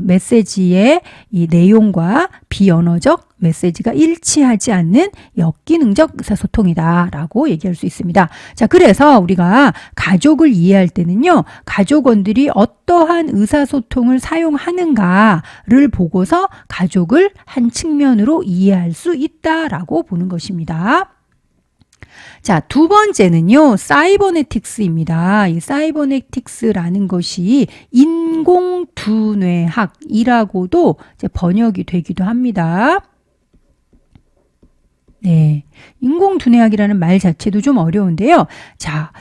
메시지의 이 내용과 비언어적 메시지가 일치하지 않는 역기능적 의사소통이다라고 얘기할 수 있습니다. 자, 그래서 우리가 가족을 이해할 때는요, 가족원들이 어떠한 의사소통을 사용하는가를 보고서 가족을 한 측면으로 이해할 수 있다라고 보는 것입니다. 자, 두 번째는요, 사이버네틱스입니다. 이 사이버네틱스라는 것이 인공두뇌학이라고도 이제 번역이 되기도 합니다. 인공두뇌학이라는 말 자체도 좀 어려운데요. 자,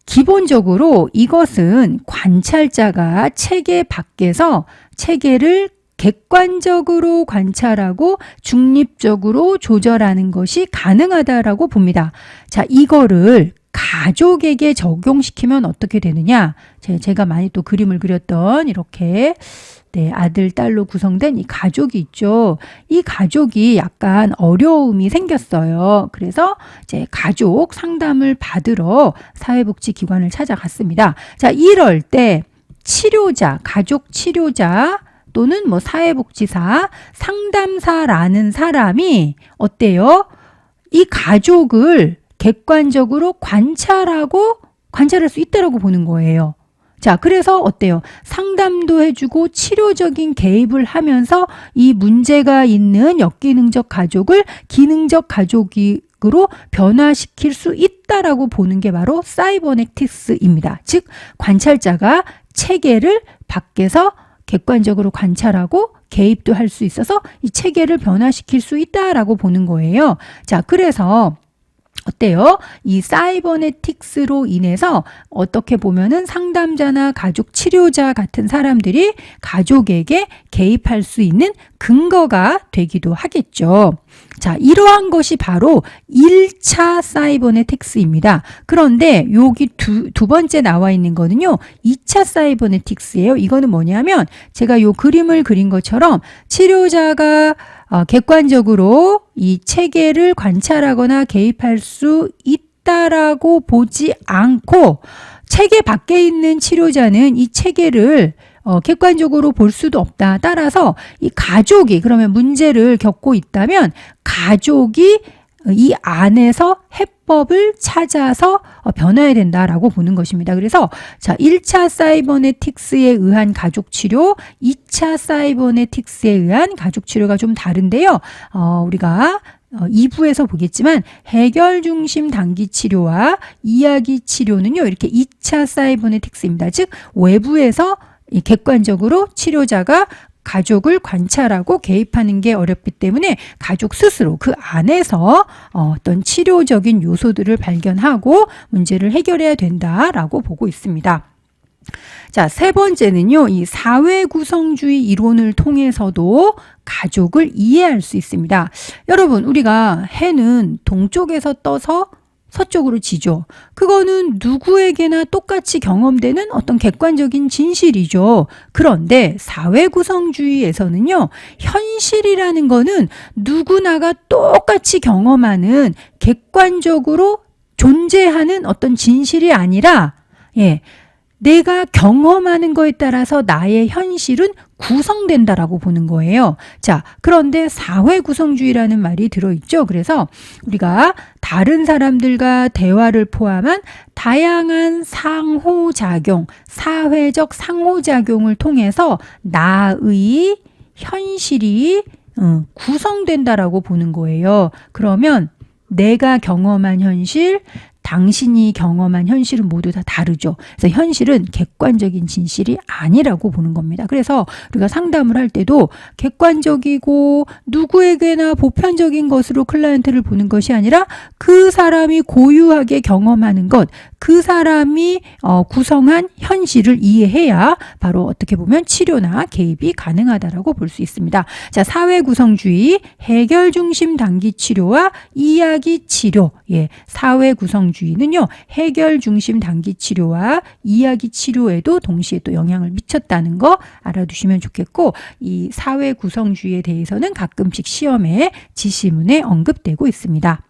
기본적으로 이것은 관찰자가 체계 밖에서 체계를 객관적으로 관찰하고 중립적으로 조절하는 것이 가능하다라고 봅니다. 자, 이거를 가족에게 적용시키면 어떻게 되느냐? 제가 많이 또 그림을 그렸던 이렇게 아들, 딸로 구성된 이 가족이 있죠. 이 가족이 약간 어려움이 생겼어요. 그래서 이제 가족 상담을 받으러 사회복지기관을 찾아갔습니다. 자, 이럴 때 치료자, 가족 치료자 또는 뭐 사회복지사, 상담사라는 사람이 어때요? 이 가족을 객관적으로 관찰할 수 있다라고 보는 거예요. 자, 그래서 어때요? 상담도 해주고 치료적인 개입을 하면서 이 문제가 있는 역기능적 가족을 기능적 가족으로 변화시킬 수 있다라고 보는 게 바로 사이버네틱스입니다. 즉, 관찰자가 체계를 밖에서 객관적으로 관찰하고 개입도 할 수 있어서 이 체계를 변화시킬 수 있다라고 보는 거예요. 자, 그래서 어때요? 이 사이버네틱스로 인해서 어떻게 보면은 상담자나 가족 치료자 같은 사람들이 가족에게 개입할 수 있는 근거가 되기도 하겠죠. 자, 이러한 것이 바로 1차 사이버네틱스입니다. 그런데 여기 두 번째 나와 있는 거는요, 2차 사이버네틱스예요. 이거는 뭐냐면 제가 요 그림을 그린 것처럼 치료자가 객관적으로 이 체계를 관찰하거나 개입할 수 있다라고 보지 않고 체계 밖에 있는 치료자는 이 체계를 객관적으로 볼 수도 없다. 따라서 이 가족이 그러면 문제를 겪고 있다면 가족이 이 안에서 해법을 찾아서 변화해야 된다라고 보는 것입니다. 그래서 자, 1차 사이버네틱스에 의한 가족 치료, 2차 사이버네틱스에 의한 가족 치료가 좀 다른데요. 우리가 2부에서 보겠지만 해결 중심 단기 치료와 이야기 치료는요, 이렇게 2차 사이버네틱스입니다. 즉, 외부에서 이 객관적으로 치료자가 가족을 관찰하고 개입하는 게 어렵기 때문에 가족 스스로 그 안에서 어떤 치료적인 요소들을 발견하고 문제를 해결해야 된다라고 보고 있습니다. 자, 세 번째는요, 이 사회 구성주의 이론을 통해서도 가족을 이해할 수 있습니다. 여러분, 우리가 해는 동쪽에서 떠서 서쪽으로 지죠. 그거는 누구에게나 똑같이 경험되는 어떤 객관적인 진실이죠. 그런데 사회구성주의에서는요, 현실이라는 거는 누구나가 똑같이 경험하는 객관적으로 존재하는 어떤 진실이 아니라, 내가 경험하는 거에 따라서 나의 현실은 구성된다라고 보는 거예요. 자, 그런데 사회 구성주의라는 말이 들어있죠. 그래서 우리가 다른 사람들과 대화를 포함한 다양한 상호작용, 사회적 상호작용을 통해서 나의 현실이 구성된다라고 보는 거예요. 그러면 내가 경험한 현실, 당신이 경험한 현실은 모두 다 다르죠. 그래서 현실은 객관적인 진실이 아니라고 보는 겁니다. 그래서 우리가 상담을 할 때도 객관적이고 누구에게나 보편적인 것으로 클라이언트를 보는 것이 아니라 그 사람이 고유하게 경험하는 것, 그 사람이 구성한 현실을 이해해야 바로 어떻게 보면 치료나 개입이 가능하다라고 볼 수 있습니다. 자, 사회 구성주의, 해결 중심 단기 치료와 이야기 치료. 사회 구성주의는요, 해결 중심 단기 치료와 이야기 치료에도 동시에 또 영향을 미쳤다는 거 알아두시면 좋겠고, 이 사회 구성주의에 대해서는 가끔씩 시험에 지시문에 언급되고 있습니다.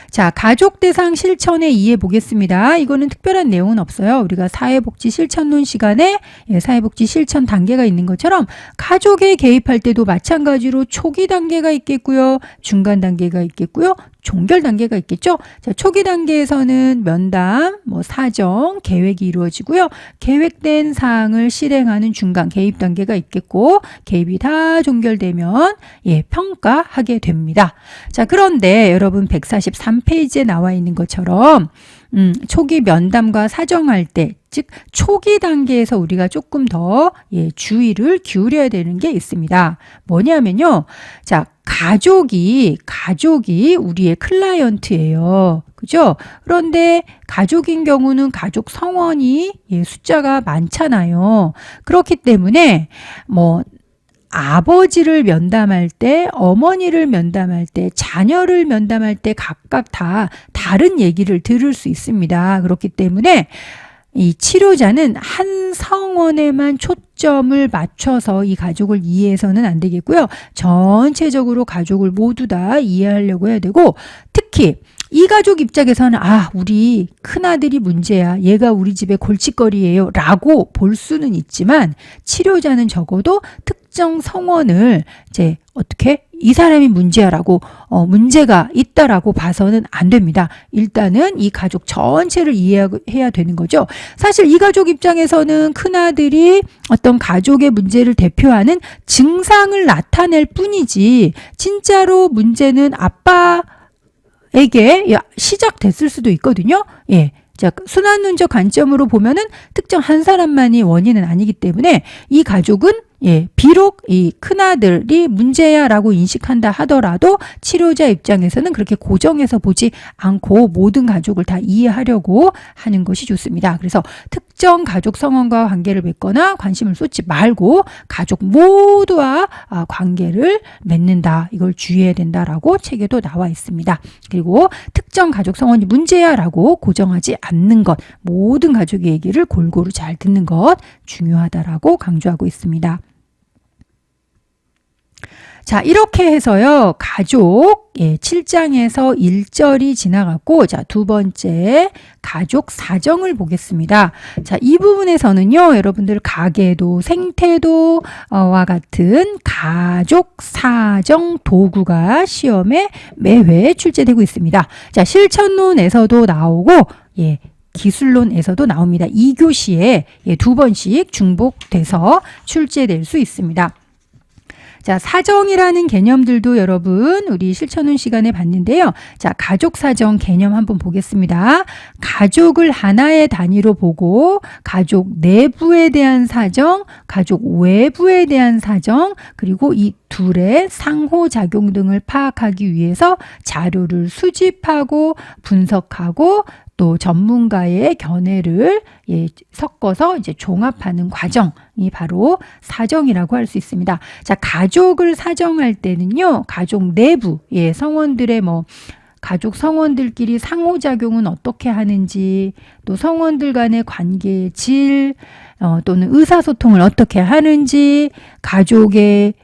자, 가족 대상 실천에 의해 보겠습니다. 이거는 특별한 내용은 없어요. 우리가 사회복지 실천론 시간에 사회복지 실천 단계가 있는 것처럼 가족에 개입할 때도 마찬가지로 초기 단계가 있겠고요. 중간 단계가 있겠고요. 종결 단계가 있겠죠. 자, 초기 단계에서는 면담, 사정, 계획이 이루어지고요. 계획된 사항을 실행하는 중간 개입 단계가 있겠고, 개입이 다 종결되면 평가하게 됩니다. 자, 그런데 여러분 143페이지에 나와 있는 것처럼 초기 면담과 사정할 때, 즉 초기 단계에서 우리가 조금 더 주의를 기울여야 되는 게 있습니다. 뭐냐면요. 자, 가족이 우리의 클라이언트예요. 그죠? 그런데 가족인 경우는 가족 성원이 숫자가 많잖아요. 그렇기 때문에 뭐 아버지를 면담할 때, 어머니를 면담할 때, 자녀를 면담할 때 각각 다 다른 얘기를 들을 수 있습니다. 그렇기 때문에 이 치료자는 한 성원에만 초점을 맞춰서 이 가족을 이해해서는 안 되겠고요. 전체적으로 가족을 모두 다 이해하려고 해야 되고, 특히 이 가족 입장에서는 우리 큰아들이 문제야. 얘가 우리 집의 골칫거리예요. 라고 볼 수는 있지만 치료자는 적어도 특정 성원을 이제 어떻게 이 사람이 문제야라고 문제가 있다라고 봐서는 안 됩니다. 일단은 이 가족 전체를 이해해야 되는 거죠. 사실 이 가족 입장에서는 큰아들이 어떤 가족의 문제를 대표하는 증상을 나타낼 뿐이지 진짜로 문제는 아빠에게 시작됐을 수도 있거든요. 자, 순환론적 관점으로 보면은 특정 한 사람만이 원인은 아니기 때문에 이 가족은 비록 이 큰아들이 문제야라고 인식한다 하더라도 치료자 입장에서는 그렇게 고정해서 보지 않고 모든 가족을 다 이해하려고 하는 것이 좋습니다. 그래서 특정 가족 성원과 관계를 맺거나 관심을 쏟지 말고 가족 모두와 관계를 맺는다. 이걸 주의해야 된다라고 책에도 나와 있습니다. 그리고 특정 가족 성원이 문제야라고 고정하지 않는 것, 모든 가족의 얘기를 골고루 잘 듣는 것 중요하다라고 강조하고 있습니다. 자, 이렇게 해서요, 가족 7장에서 1절이 지나갔고, 자, 두 번째 가족 사정을 보겠습니다. 자, 이 부분에서는요, 여러분들 가계도 생태도와 같은 가족 사정 도구가 시험에 매회 출제되고 있습니다. 자, 실천론에서도 나오고, 기술론에서도 나옵니다. 2교시에 두 번씩 중복돼서 출제될 수 있습니다. 자, 사정이라는 개념들도 여러분 우리 실천론 시간에 봤는데요. 자, 가족 사정 개념 한번 보겠습니다. 가족을 하나의 단위로 보고 가족 내부에 대한 사정, 가족 외부에 대한 사정, 그리고 이 둘의 상호작용 등을 파악하기 위해서 자료를 수집하고 분석하고 또 전문가의 견해를 섞어서 이제 종합하는 과정이 바로 사정이라고 할 수 있습니다. 자, 가족을 사정할 때는요, 가족 내부, 성원들의 가족 성원들끼리 상호작용은 어떻게 하는지, 또 성원들 간의 관계의 질, 또는 의사소통을 어떻게 하는지, 가족의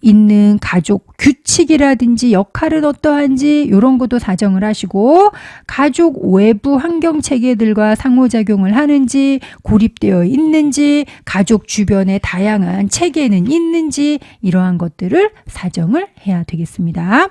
있는 가족 규칙이라든지 역할은 어떠한지 이런 것도 사정을 하시고, 가족 외부 환경 체계들과 상호작용을 하는지, 고립되어 있는지, 가족 주변에 다양한 체계는 있는지 이러한 것들을 사정을 해야 되겠습니다.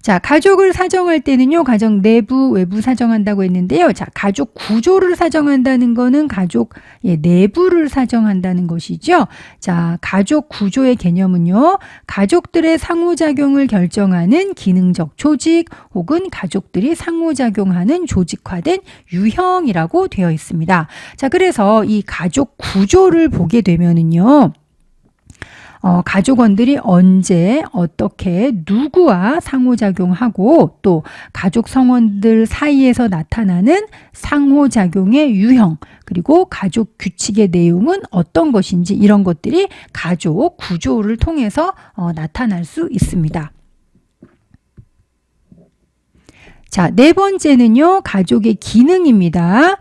자, 가족을 사정할 때는요, 가족 내부, 외부 사정한다고 했는데요. 자, 가족 구조를 사정한다는 거는 가족 내부를 사정한다는 것이죠. 자, 가족 구조의 개념은요, 가족들의 상호작용을 결정하는 기능적 조직 혹은 가족들이 상호작용하는 조직화된 유형이라고 되어 있습니다. 자, 그래서 이 가족 구조를 보게 되면은요, 가족원들이 언제 어떻게 누구와 상호작용하고 또 가족 성원들 사이에서 나타나는 상호작용의 유형, 그리고 가족 규칙의 내용은 어떤 것인지 이런 것들이 가족 구조를 통해서 나타날 수 있습니다. 자, 네 번째는요, 가족의 기능입니다.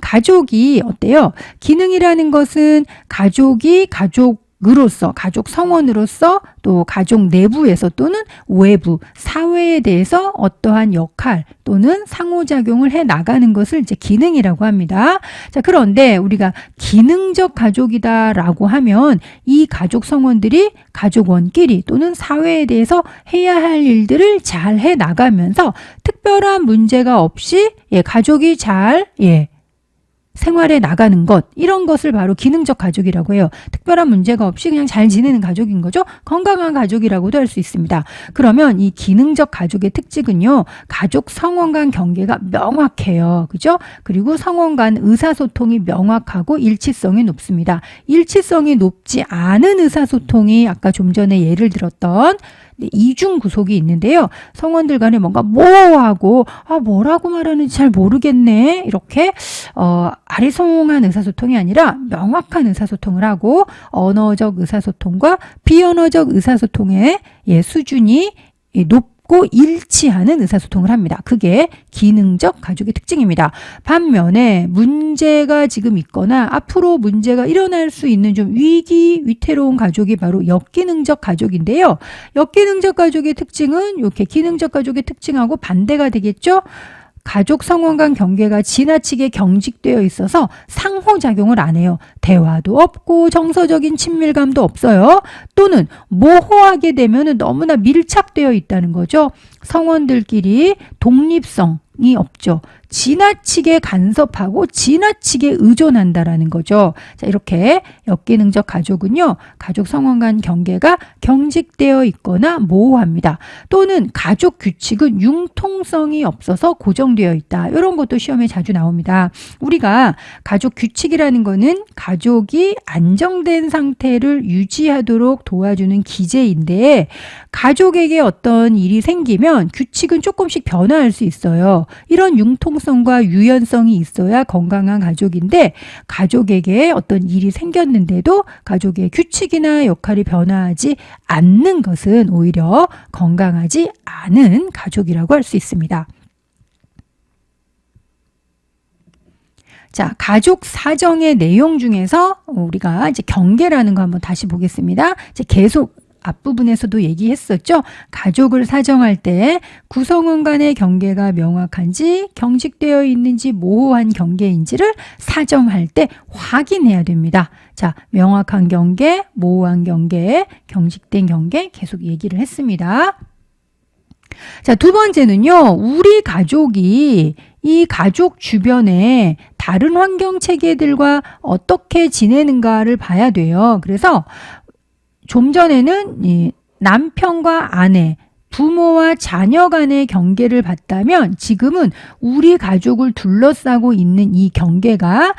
가족이 어때요? 기능이라는 것은 가족이 가족으로서, 가족 성원으로서 또 가족 내부에서 또는 외부 사회에 대해서 어떠한 역할 또는 상호작용을 해 나가는 것을 이제 기능이라고 합니다. 자, 그런데 우리가 기능적 가족이다라고 하면 이 가족 성원들이 가족원끼리 또는 사회에 대해서 해야 할 일들을 잘 해 나가면서 특별한 문제가 없이 가족이 잘 생활에 나가는 것, 이런 것을 바로 기능적 가족이라고 해요. 특별한 문제가 없이 그냥 잘 지내는 가족인 거죠. 건강한 가족이라고도 할 수 있습니다. 그러면 이 기능적 가족의 특징은요, 가족 성원 간 경계가 명확해요. 그죠? 그리고 성원 간 의사소통이 명확하고 일치성이 높습니다. 일치성이 높지 않은 의사소통이 아까 좀 전에 예를 들었던 이중 구속이 있는데요. 성원들 간에 뭔가 모호하고 뭐라고 말하는지 잘 모르겠네. 이렇게 아리송한 의사소통이 아니라 명확한 의사소통을 하고 언어적 의사소통과 비언어적 의사소통의 수준이 높고 일치하는 의사소통을 합니다. 그게 기능적 가족의 특징입니다. 반면에 문제가 지금 있거나 앞으로 문제가 일어날 수 있는 좀 위태로운 가족이 바로 역기능적 가족인데요. 역기능적 가족의 특징은 이렇게 기능적 가족의 특징하고 반대가 되겠죠. 가족 성원 간 경계가 지나치게 경직되어 있어서 상호작용을 안 해요. 대화도 없고 정서적인 친밀감도 없어요. 또는 모호하게 되면 너무나 밀착되어 있다는 거죠. 성원들끼리 독립성이 없죠. 지나치게 간섭하고 지나치게 의존한다라는 거죠. 자, 이렇게 역기능적 가족은요, 가족 성원 간 경계가 경직되어 있거나 모호합니다. 또는 가족 규칙은 융통성이 없어서 고정되어 있다. 이런 것도 시험에 자주 나옵니다. 우리가 가족 규칙이라는 거는 가족이 안정된 상태를 유지하도록 도와주는 기제인데, 가족에게 어떤 일이 생기면 규칙은 조금씩 변화할 수 있어요. 이런 융통성과 유연성이 있어야 건강한 가족인데, 가족에게 어떤 일이 생겼는데도 가족의 규칙이나 역할이 변화하지 않는 것은 오히려 건강하지 않은 가족이라고 할 수 있습니다. 자, 가족 사정의 내용 중에서 우리가 이제 경계라는 거 한번 다시 보겠습니다. 이제 계속 앞부분에서도 얘기했었죠. 가족을 사정할 때 구성원 간의 경계가 명확한지 경직되어 있는지 모호한 경계인지를 사정할 때 확인해야 됩니다. 자, 명확한 경계, 모호한 경계, 경직된 경계 계속 얘기를 했습니다. 자, 두 번째는요. 우리 가족이 이 가족 주변에 다른 환경 체계들과 어떻게 지내는가를 봐야 돼요. 그래서 좀 전에는 이 남편과 아내, 부모와 자녀 간의 경계를 봤다면 지금은 우리 가족을 둘러싸고 있는 이 경계가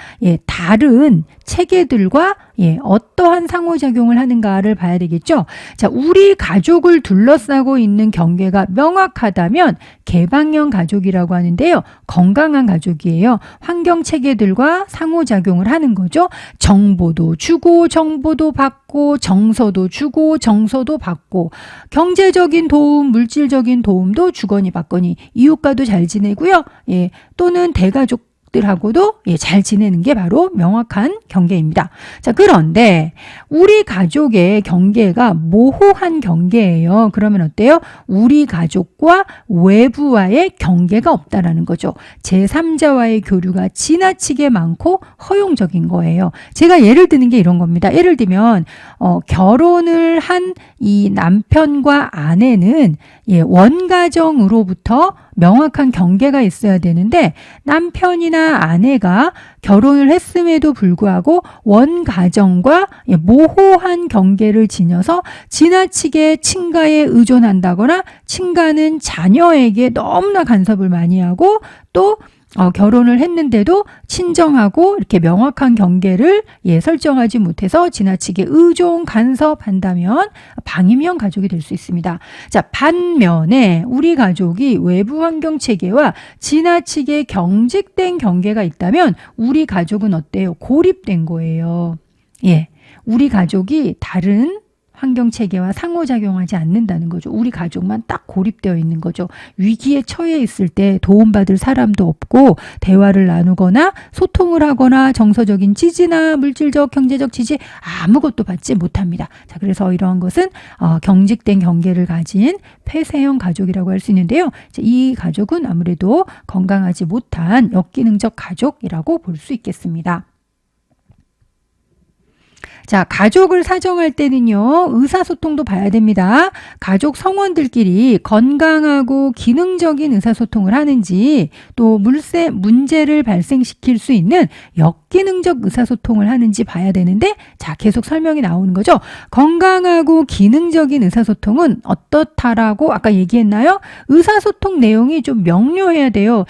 다른 체계들과 어떠한 상호작용을 하는가를 봐야 되겠죠. 자, 우리 가족을 둘러싸고 있는 경계가 명확하다면 개방형 가족이라고 하는데요. 건강한 가족이에요. 환경 체계들과 상호작용을 하는 거죠. 정보도 주고 정보도 받고 정서도 주고 정서도 받고 경제적인 도움, 물질적인 도움도 주거니 받거니 이웃과도 잘 지내고요. 또는 대가족 들하고도 잘 지내는 게 바로 명확한 경계입니다. 자, 그런데 우리 가족의 경계가 모호한 경계예요. 그러면 어때요? 우리 가족과 외부와의 경계가 없다라는 거죠. 제3자와의 교류가 지나치게 많고 허용적인 거예요. 제가 예를 드는 게 이런 겁니다. 예를 들면 결혼을 한 이 남편과 아내는 원가정으로부터 명확한 경계가 있어야 되는데 남편이나 아내가 결혼을 했음에도 불구하고 원가정과 모호한 경계를 지녀서 지나치게 친가에 의존한다거나 친가는 자녀에게 너무나 간섭을 많이 하고 또 결혼을 했는데도 친정하고 이렇게 명확한 경계를 설정하지 못해서 지나치게 의존, 간섭한다면 방임형 가족이 될 수 있습니다. 자, 반면에 우리 가족이 외부 환경 체계와 지나치게 경직된 경계가 있다면 우리 가족은 어때요? 고립된 거예요. 우리 가족이 다른 환경 체계와 상호작용하지 않는다는 거죠. 우리 가족만 딱 고립되어 있는 거죠. 위기에 처해 있을 때 도움받을 사람도 없고 대화를 나누거나 소통을 하거나 정서적인 지지나 물질적, 경제적 지지 아무것도 받지 못합니다. 자, 그래서 이러한 것은 경직된 경계를 가진 폐쇄형 가족이라고 할 수 있는데요. 이 가족은 아무래도 건강하지 못한 역기능적 가족이라고 볼 수 있겠습니다. 자, 가족을 사정할 때는요, 의사소통도 봐야 됩니다. 가족 성원들끼리 건강하고 기능적인 의사소통을 하는지, 또 문제를 발생시킬 수 있는 역기능적 의사소통을 하는지 봐야 되는데, 자, 계속 설명이 나오는 거죠. 건강하고 기능적인 의사소통은 어떻다라고 아까 얘기했나요? 의사소통 내용이 좀 명료해야 돼요.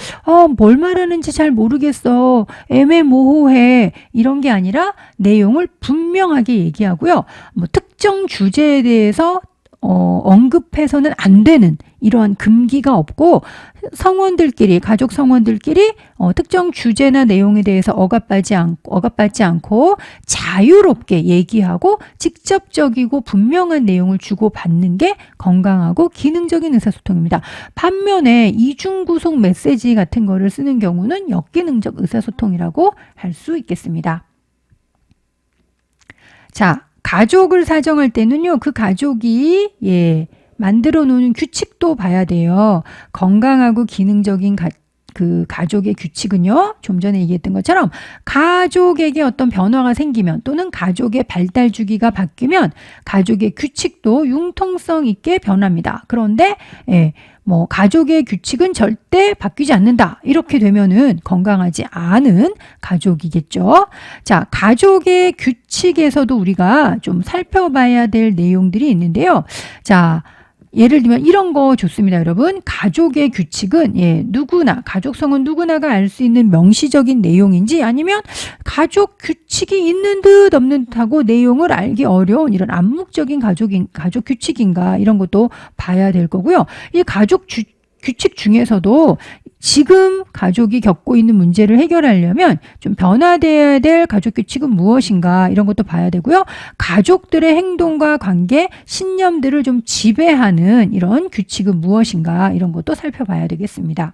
뭘 말하는지 잘 모르겠어. 애매모호해. 이런 게 아니라 내용을 분명하게 얘기하고요. 특정 주제에 대해서 언급해서는 안 되는 이러한 금기가 없고 성원들끼리 가족 성원들끼리 특정 주제나 내용에 대해서 억압받지 않고 자유롭게 얘기하고 직접적이고 분명한 내용을 주고받는 게 건강하고 기능적인 의사소통입니다. 반면에 이중구속 메시지 같은 거를 쓰는 경우는 역기능적 의사소통이라고 할 수 있겠습니다. 자, 가족을 사정할 때는요, 그 가족이 만들어 놓은 규칙도 봐야 돼요. 건강하고 기능적인 그 가족의 규칙은요, 좀 전에 얘기했던 것처럼 가족에게 어떤 변화가 생기면 또는 가족의 발달 주기가 바뀌면 가족의 규칙도 융통성 있게 변합니다. 그런데 뭐 가족의 규칙은 절대 바뀌지 않는다. 이렇게 되면은 건강하지 않은 가족이겠죠. 자, 가족의 규칙에서도 우리가 좀 살펴봐야 될 내용들이 있는데요. 자, 예를 들면 이런 거 좋습니다, 여러분. 가족의 규칙은 누구나 가족성은 누구나가 알 수 있는 명시적인 내용인지 아니면 가족 규칙이 있는 듯 없는 듯하고 내용을 알기 어려운 이런 암묵적인 가족 규칙인가 이런 것도 봐야 될 거고요. 이 가족 규칙 중에서도 지금 가족이 겪고 있는 문제를 해결하려면 좀 변화되어야 될 가족 규칙은 무엇인가 이런 것도 봐야 되고요. 가족들의 행동과 관계, 신념들을 좀 지배하는 이런 규칙은 무엇인가 이런 것도 살펴봐야 되겠습니다.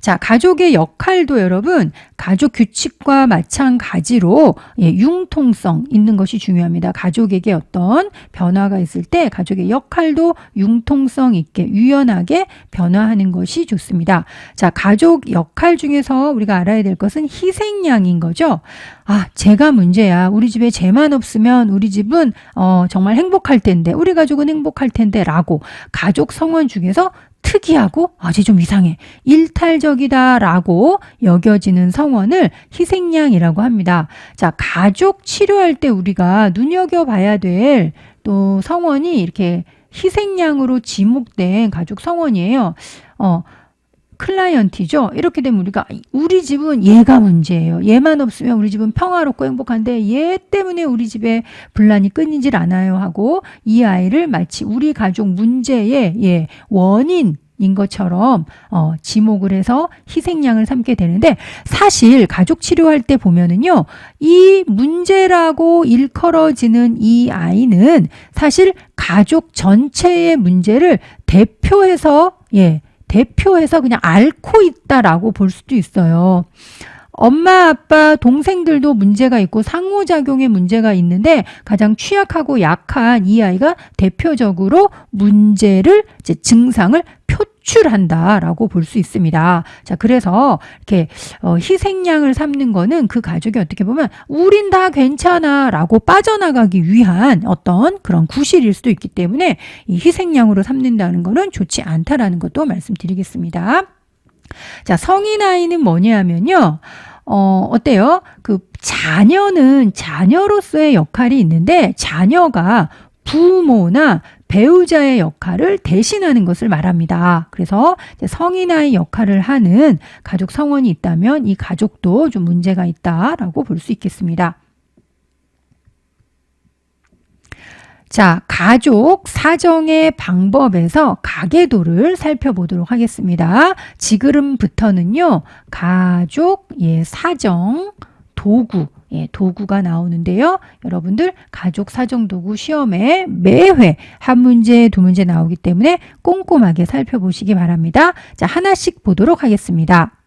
자, 가족의 역할도 여러분 가족 규칙과 마찬가지로 융통성 있는 것이 중요합니다. 가족에게 어떤 변화가 있을 때 가족의 역할도 융통성 있게 유연하게 변화하는 것이 좋습니다. 자, 가족 역할 중에서 우리가 알아야 될 것은 희생양인 거죠. 아, 제가 문제야. 우리 집에 쟤만 없으면 우리 집은 정말 행복할 텐데, 우리 가족은 행복할 텐데 라고 가족 성원 중에서 특이하고 쟤 좀 이상해, 일탈적이다라고 여겨지는 성원을 희생양이라고 합니다. 자, 가족 치료할 때 우리가 눈여겨봐야 될 또 성원이 이렇게 희생양으로 지목된 가족 성원이에요. 클라이언트죠. 이렇게 되면 우리가 우리 집은 얘가 문제예요. 얘만 없으면 우리 집은 평화롭고 행복한데 얘 때문에 우리 집에 분란이 끊이질 않아요 하고 이 아이를 마치 우리 가족 문제의 원인인 것처럼 지목을 해서 희생양을 삼게 되는데, 사실 가족 치료할 때 보면은요, 이 문제라고 일컬어지는 이 아이는 사실 가족 전체의 문제를 대표해서 그냥 앓고 있다라고 볼 수도 있어요. 엄마, 아빠, 동생들도 문제가 있고 상호작용에 문제가 있는데 가장 취약하고 약한 이 아이가 대표적으로 문제를, 증상을 표출한다라고 볼 수 있습니다. 자, 그래서 이렇게 희생양을 삼는 거는 그 가족이 어떻게 보면 우린 다 괜찮아라고 빠져나가기 위한 어떤 그런 구실일 수도 있기 때문에 이 희생양으로 삼는다는 거는 좋지 않다라는 것도 말씀드리겠습니다. 자, 성인 아이는 뭐냐면요. 어때요? 그 자녀는 자녀로서의 역할이 있는데 자녀가 부모나 배우자의 역할을 대신하는 것을 말합니다. 그래서 성인 아이 역할을 하는 가족 성원이 있다면 이 가족도 좀 문제가 있다라고 볼 수 있겠습니다. 자, 가족 사정의 방법에서 가계도를 살펴보도록 하겠습니다. 지금부터는요, 가족 사정 도구, 도구가 나오는데요. 여러분들 가족 사정 도구 시험에 매회 한 문제, 두 문제 나오기 때문에 꼼꼼하게 살펴보시기 바랍니다. 자, 하나씩 보도록 하겠습니다.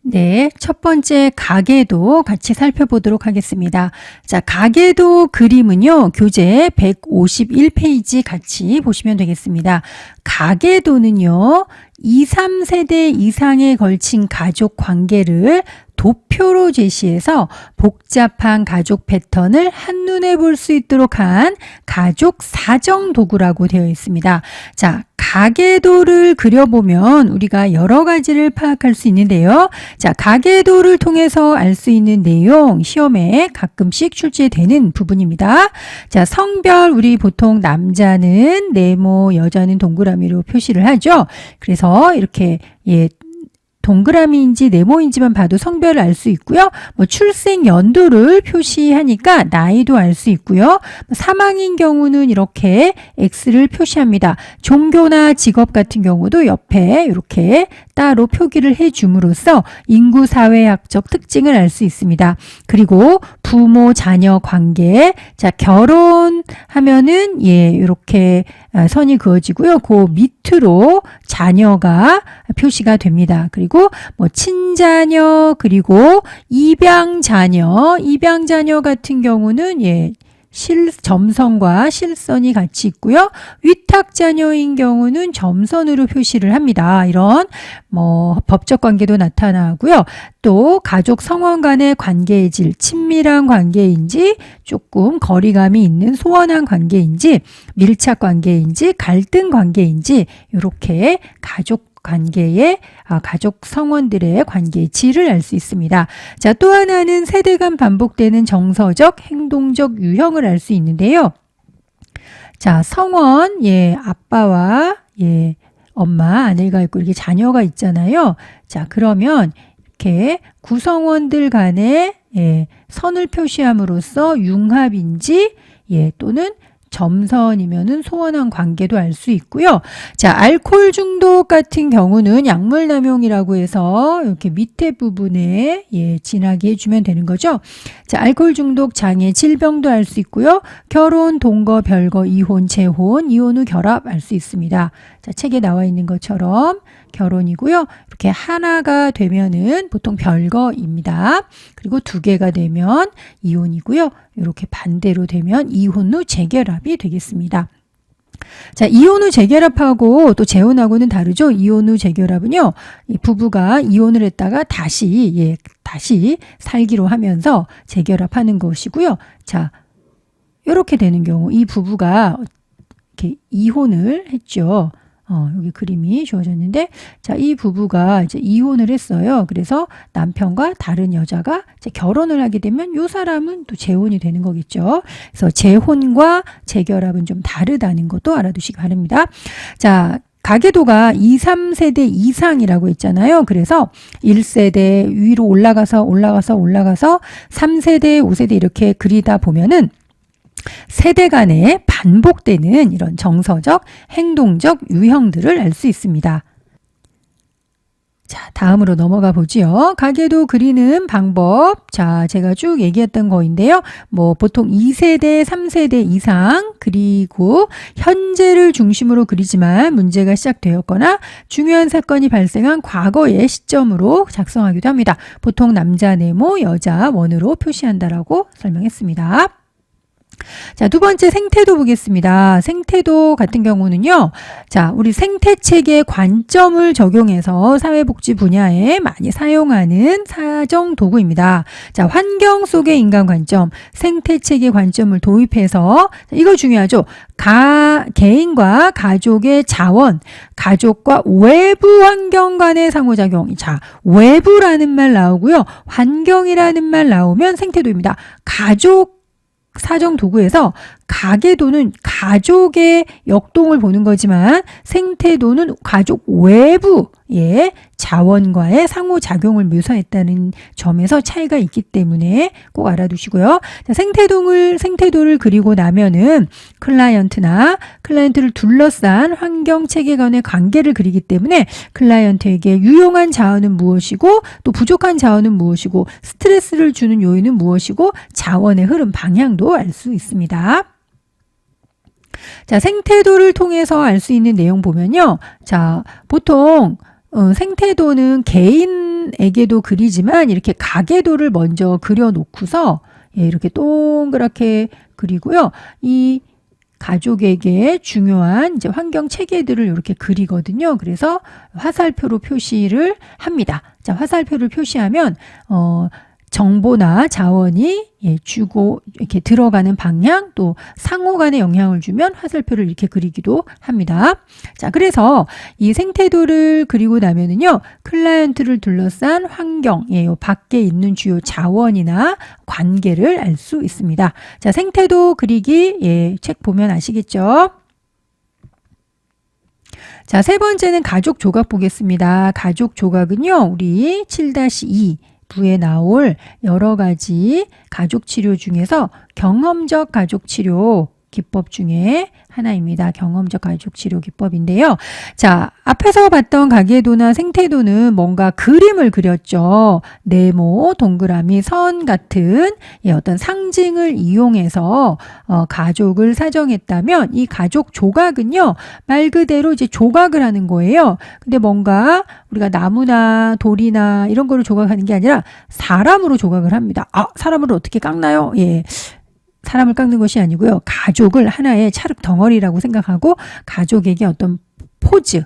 네, 첫 번째 가계도 같이 살펴보도록 하겠습니다. 자, 가계도 그림은요, 교재 151페이지 같이 보시면 되겠습니다. 가계도는요, 2, 3세대 이상에 걸친 가족 관계를 도표로 제시해서 복잡한 가족 패턴을 한눈에 볼 수 있도록 한 가족 사정 도구라고 되어 있습니다. 자, 가계도를 그려보면 우리가 여러 가지를 파악할 수 있는데요. 자, 가계도를 통해서 알 수 있는 내용 시험에 가끔씩 출제되는 부분입니다. 자, 성별 우리 보통 남자는 네모, 여자는 동그라미로 표시를 하죠. 그래서 이렇게 동그라미인지 네모인지만 봐도 성별을 알 수 있고요. 뭐 출생 연도를 표시하니까 나이도 알 수 있고요. 사망인 경우는 이렇게 X를 표시합니다. 종교나 직업 같은 경우도 옆에 이렇게 따로 표기를 해줌으로써 인구 사회학적 특징을 알 수 있습니다. 그리고 부모 자녀 관계, 자 결혼하면은 이렇게 선이 그어지고요. 그 밑으로 자녀가 표시가 됩니다. 그리고 뭐 친자녀, 그리고 입양자녀 같은 경우는 점선과 실선이 같이 있고요. 위탁자녀인 경우는 점선으로 표시를 합니다. 이런 뭐 법적 관계도 나타나고요. 또 가족 성원 간의 관계의 질, 친밀한 관계인지 조금 거리감이 있는 소원한 관계인지 밀착 관계인지 갈등 관계인지 이렇게 가족 성원들의 관계의 질을 알 수 있습니다. 자, 또 하나는 세대 간 반복되는 정서적, 행동적 유형을 알 수 있는데요. 자, 성원, 아빠와 엄마, 아내가 있고 이렇게 자녀가 있잖아요. 자, 그러면 이렇게 구성원들 간의 선을 표시함으로써 융합인지 또는 점선이면은 소원한 관계도 알 수 있고요. 자, 알코올 중독 같은 경우는 약물 남용이라고 해서 이렇게 밑에 부분에 진하게 해주면 되는 거죠. 자, 알코올 중독 장애 질병도 알 수 있고요. 결혼, 동거, 별거, 이혼, 재혼, 이혼 후 결합 알 수 있습니다. 자, 책에 나와 있는 것처럼 결혼이고요. 이렇게 하나가 되면은 보통 별거입니다. 그리고 두 개가 되면 이혼이고요. 이렇게 반대로 되면 이혼 후 재결합이 되겠습니다. 자, 이혼 후 재결합하고 또 재혼하고는 다르죠. 이혼 후 재결합은요, 이 부부가 이혼을 했다가 다시 살기로 하면서 재결합하는 것이고요. 자, 이렇게 되는 경우 이 부부가 이렇게 이혼을 했죠. 여기 그림이 주어졌는데, 자, 이 부부가 이제 이혼을 했어요. 그래서 남편과 다른 여자가 이제 결혼을 하게 되면 이 사람은 또 재혼이 되는 거겠죠. 그래서 재혼과 재결합은 좀 다르다는 것도 알아두시기 바랍니다. 자, 가계도가 2, 3세대 이상이라고 했잖아요. 그래서 1세대 위로 올라가서 3세대, 5세대 이렇게 그리다 보면은 세대 간에 반복되는 이런 정서적, 행동적 유형들을 알 수 있습니다. 자, 다음으로 넘어가 보지요. 가계도 그리는 방법. 자, 제가 쭉 얘기했던 거인데요. 뭐 보통 2세대, 3세대 이상 그리고 현재를 중심으로 그리지만 문제가 시작되었거나 중요한 사건이 발생한 과거의 시점으로 작성하기도 합니다. 보통 남자 네모, 여자 원으로 표시한다라고 설명했습니다. 자, 두 번째 생태도 보겠습니다. 생태도 같은 경우는요. 자, 우리 생태체계 관점을 적용해서 사회복지 분야에 많이 사용하는 사정 도구입니다. 자, 환경 속의 인간 관점, 생태체계 관점을 도입해서 이거 중요하죠. 개인과 가족의 자원, 가족과 외부 환경 간의 상호작용. 자, 외부라는 말 나오고요. 환경이라는 말 나오면 생태도입니다. 가족 사정 도구에서 가계도는 가족의 역동을 보는 거지만 생태도는 가족 외부의 자원과의 상호작용을 묘사했다는 점에서 차이가 있기 때문에 꼭 알아두시고요. 자, 생태도를 그리고 나면은 클라이언트를 둘러싼 환경 체계 간의 관계를 그리기 때문에 클라이언트에게 유용한 자원은 무엇이고 또 부족한 자원은 무엇이고 스트레스를 주는 요인은 무엇이고 자원의 흐름 방향도 알 수 있습니다. 자, 생태도를 통해서 알 수 있는 내용 보면요. 자, 보통 생태도는 개인에게도 그리지만 이렇게 가계도를 먼저 그려놓고서 이렇게 동그랗게 그리고요. 이 가족에게 중요한 이제 환경 체계들을 이렇게 그리거든요. 그래서 화살표로 표시를 합니다. 자, 화살표를 표시하면 정보나 자원이 주고 이렇게 들어가는 방향 또 상호 간의 영향을 주면 화살표를 이렇게 그리기도 합니다. 자, 그래서 이 생태도를 그리고 나면은요, 클라이언트를 둘러싼 환경, 요 밖에 있는 주요 자원이나 관계를 알 수 있습니다. 자, 생태도 그리기, 책 보면 아시겠죠? 자, 세 번째는 가족 조각 보겠습니다. 가족 조각은요, 우리 7-2 부에 나올 여러 가지 가족 치료 중에서 경험적 가족 치료 기법 중에 하나입니다. 경험적 가족 치료 기법인데요. 자, 앞에서 봤던 가계도나 생태도는 뭔가 그림을 그렸죠. 네모, 동그라미, 선 같은 어떤 상징을 이용해서 가족을 사정했다면 이 가족 조각은요, 말 그대로 이제 조각을 하는 거예요. 근데 뭔가 우리가 나무나 돌이나 이런 거를 조각하는 게 아니라 사람으로 조각을 합니다. 아, 사람을 어떻게 깎나요? 예. 사람을 깎는 것이 아니고요. 가족을 하나의 찰흙 덩어리라고 생각하고 가족에게 어떤 포즈,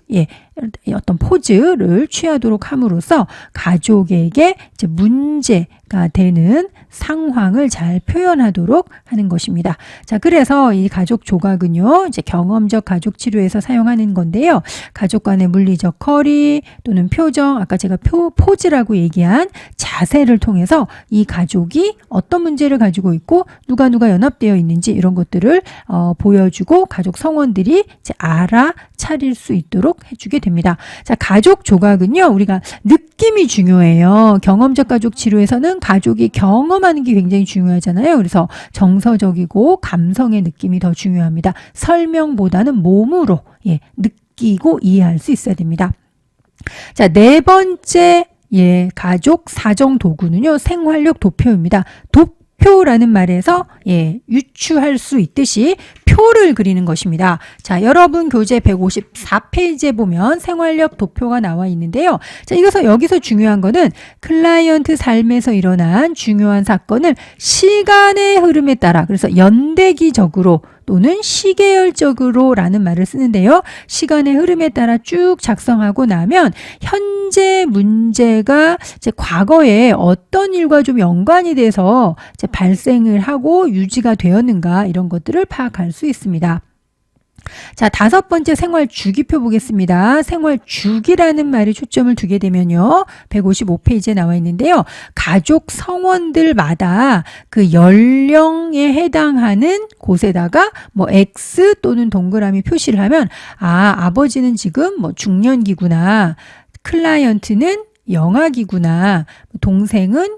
어떤 포즈를 취하도록 함으로써 가족에게 이제 문제가 되는 상황을 잘 표현하도록 하는 것입니다. 자, 그래서 이 가족 조각은요, 이제 경험적 가족 치료에서 사용하는 건데요. 가족 간의 물리적 거리 또는 표정, 아까 제가 포즈라고 얘기한 자세를 통해서 이 가족이 어떤 문제를 가지고 있고 누가 연합되어 있는지 이런 것들을 보여주고 가족 성원들이 이제 알아차릴 수 있도록 해주게 됩니다. 자, 가족 조각은요, 우리가 느낌이 중요해요. 경험적 가족 치료에서는 가족이 경험하는 게 굉장히 중요하잖아요. 그래서 정서적이고 감성의 느낌이 더 중요합니다. 설명보다는 몸으로 느끼고 이해할 수 있어야 됩니다. 자, 네 번째 가족 사정 도구는요, 생활력 도표입니다. 도표라는 말에서 유추할 수 있듯이 표를 그리는 것입니다. 자, 여러분 교재 154페이지에 보면 생활력 도표가 나와 있는데요. 자, 여기서 중요한 거는 클라이언트 삶에서 일어난 중요한 사건을 시간의 흐름에 따라, 그래서 연대기적으로 또는 시계열적으로 라는 말을 쓰는데요. 시간의 흐름에 따라 쭉 작성하고 나면 현재 문제가 이제 과거에 어떤 일과 좀 연관이 돼서 이제 발생을 하고 유지가 되었는가 이런 것들을 파악할 수 있습니다. 자, 다섯 번째 생활 주기표 보겠습니다. 생활 주기라는 말에 초점을 두게 되면요. 155페이지에 나와 있는데요. 가족 성원들마다 그 연령에 해당하는 곳에다가 뭐 X 또는 동그라미 표시를 하면 아버지는 지금 뭐 중년기구나. 클라이언트는 영아기구나. 동생은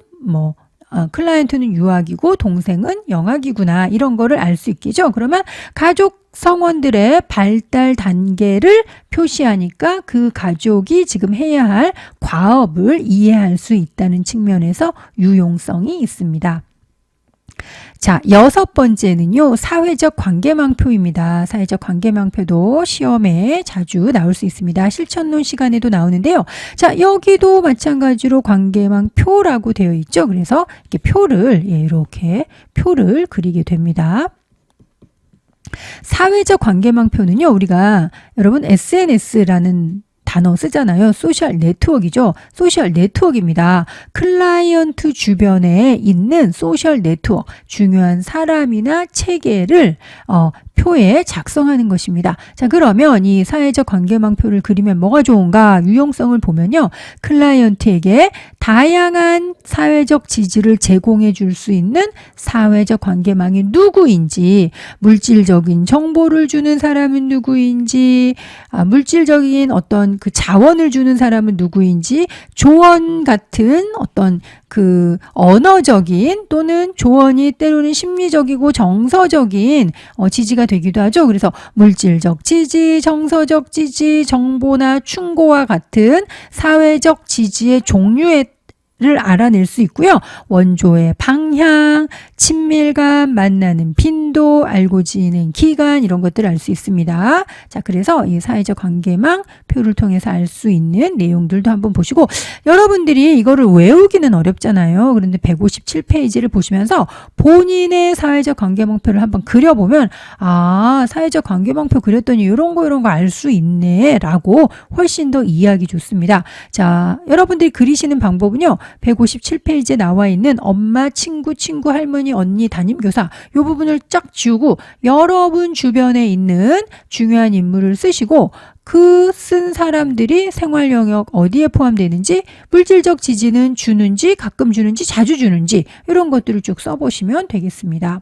클라이언트는 유아기고 동생은 영아기구나. 이런 거를 알 수 있겠죠. 그러면 가족 성원들의 발달 단계를 표시하니까 그 가족이 지금 해야 할 과업을 이해할 수 있다는 측면에서 유용성이 있습니다. 자, 여섯 번째는요, 사회적 관계망표입니다. 사회적 관계망표도 시험에 자주 나올 수 있습니다. 실천론 시간에도 나오는데요. 자, 여기도 마찬가지로 관계망표라고 되어 있죠. 그래서 이렇게 표를 그리게 됩니다. 사회적 관계망표는요, 우리가 여러분 SNS라는 단어 쓰잖아요. 소셜 네트워크이죠. 소셜 네트워크입니다. 클라이언트 주변에 있는 소셜 네트워크, 중요한 사람이나 체계를 표에 작성하는 것입니다. 자, 그러면 이 사회적 관계망표를 그리면 뭐가 좋은가? 유용성을 보면요. 클라이언트에게 다양한 사회적 지지를 제공해 줄 수 있는 사회적 관계망이 누구인지, 물질적인 정보를 주는 사람은 누구인지, 물질적인 어떤 그 자원을 주는 사람은 누구인지, 조언 같은 어떤 그 언어적인 또는 조언이 때로는 심리적이고 정서적인 지지가 되기도 하죠. 그래서 물질적 지지, 정서적 지지, 정보나 충고와 같은 사회적 지지의 종류에 를 알아낼 수 있고요. 원조의 방향, 친밀감, 만나는 빈도, 알고 지내는 기간 이런 것들을 알 수 있습니다. 자, 그래서 이 사회적 관계망 표를 통해서 알 수 있는 내용들도 한번 보시고 여러분들이 이거를 외우기는 어렵잖아요. 그런데 157페이지를 보시면서 본인의 사회적 관계망표를 한번 그려보면 사회적 관계망표 그렸더니 이런 거 알 수 있네 라고 훨씬 더 이해하기 좋습니다. 자, 여러분들이 그리시는 방법은요. 157페이지에 나와 있는 엄마, 친구, 할머니, 언니, 담임교사 이 부분을 쫙 지우고 여러분 주변에 있는 중요한 인물을 쓰시고 그 쓴 사람들이 생활 영역 어디에 포함되는지, 물질적 지지는 주는지, 가끔 주는지, 자주 주는지 이런 것들을 쭉 써보시면 되겠습니다.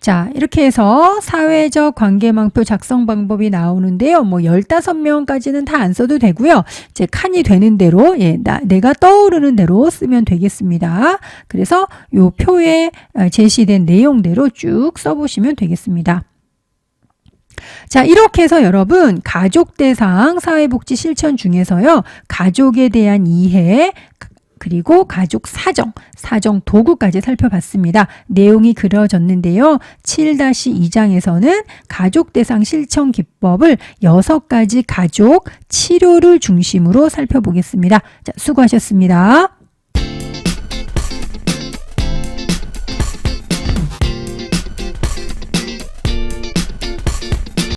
자, 이렇게 해서 사회적 관계망표 작성 방법이 나오는데요. 뭐 15명까지는 다 안 써도 되고요. 이제 칸이 되는 대로 내가 떠오르는 대로 쓰면 되겠습니다. 그래서 요 표에 제시된 내용대로 쭉 써보시면 되겠습니다. 자, 이렇게 해서 여러분 가족 대상 사회복지 실천 중에서요. 가족에 대한 이해 그리고 가족 사정 도구까지 살펴봤습니다. 내용이 그려졌는데요. 7-2장에서는 가족 대상 실천 기법을 6가지 가족 치료를 중심으로 살펴보겠습니다. 자, 수고하셨습니다.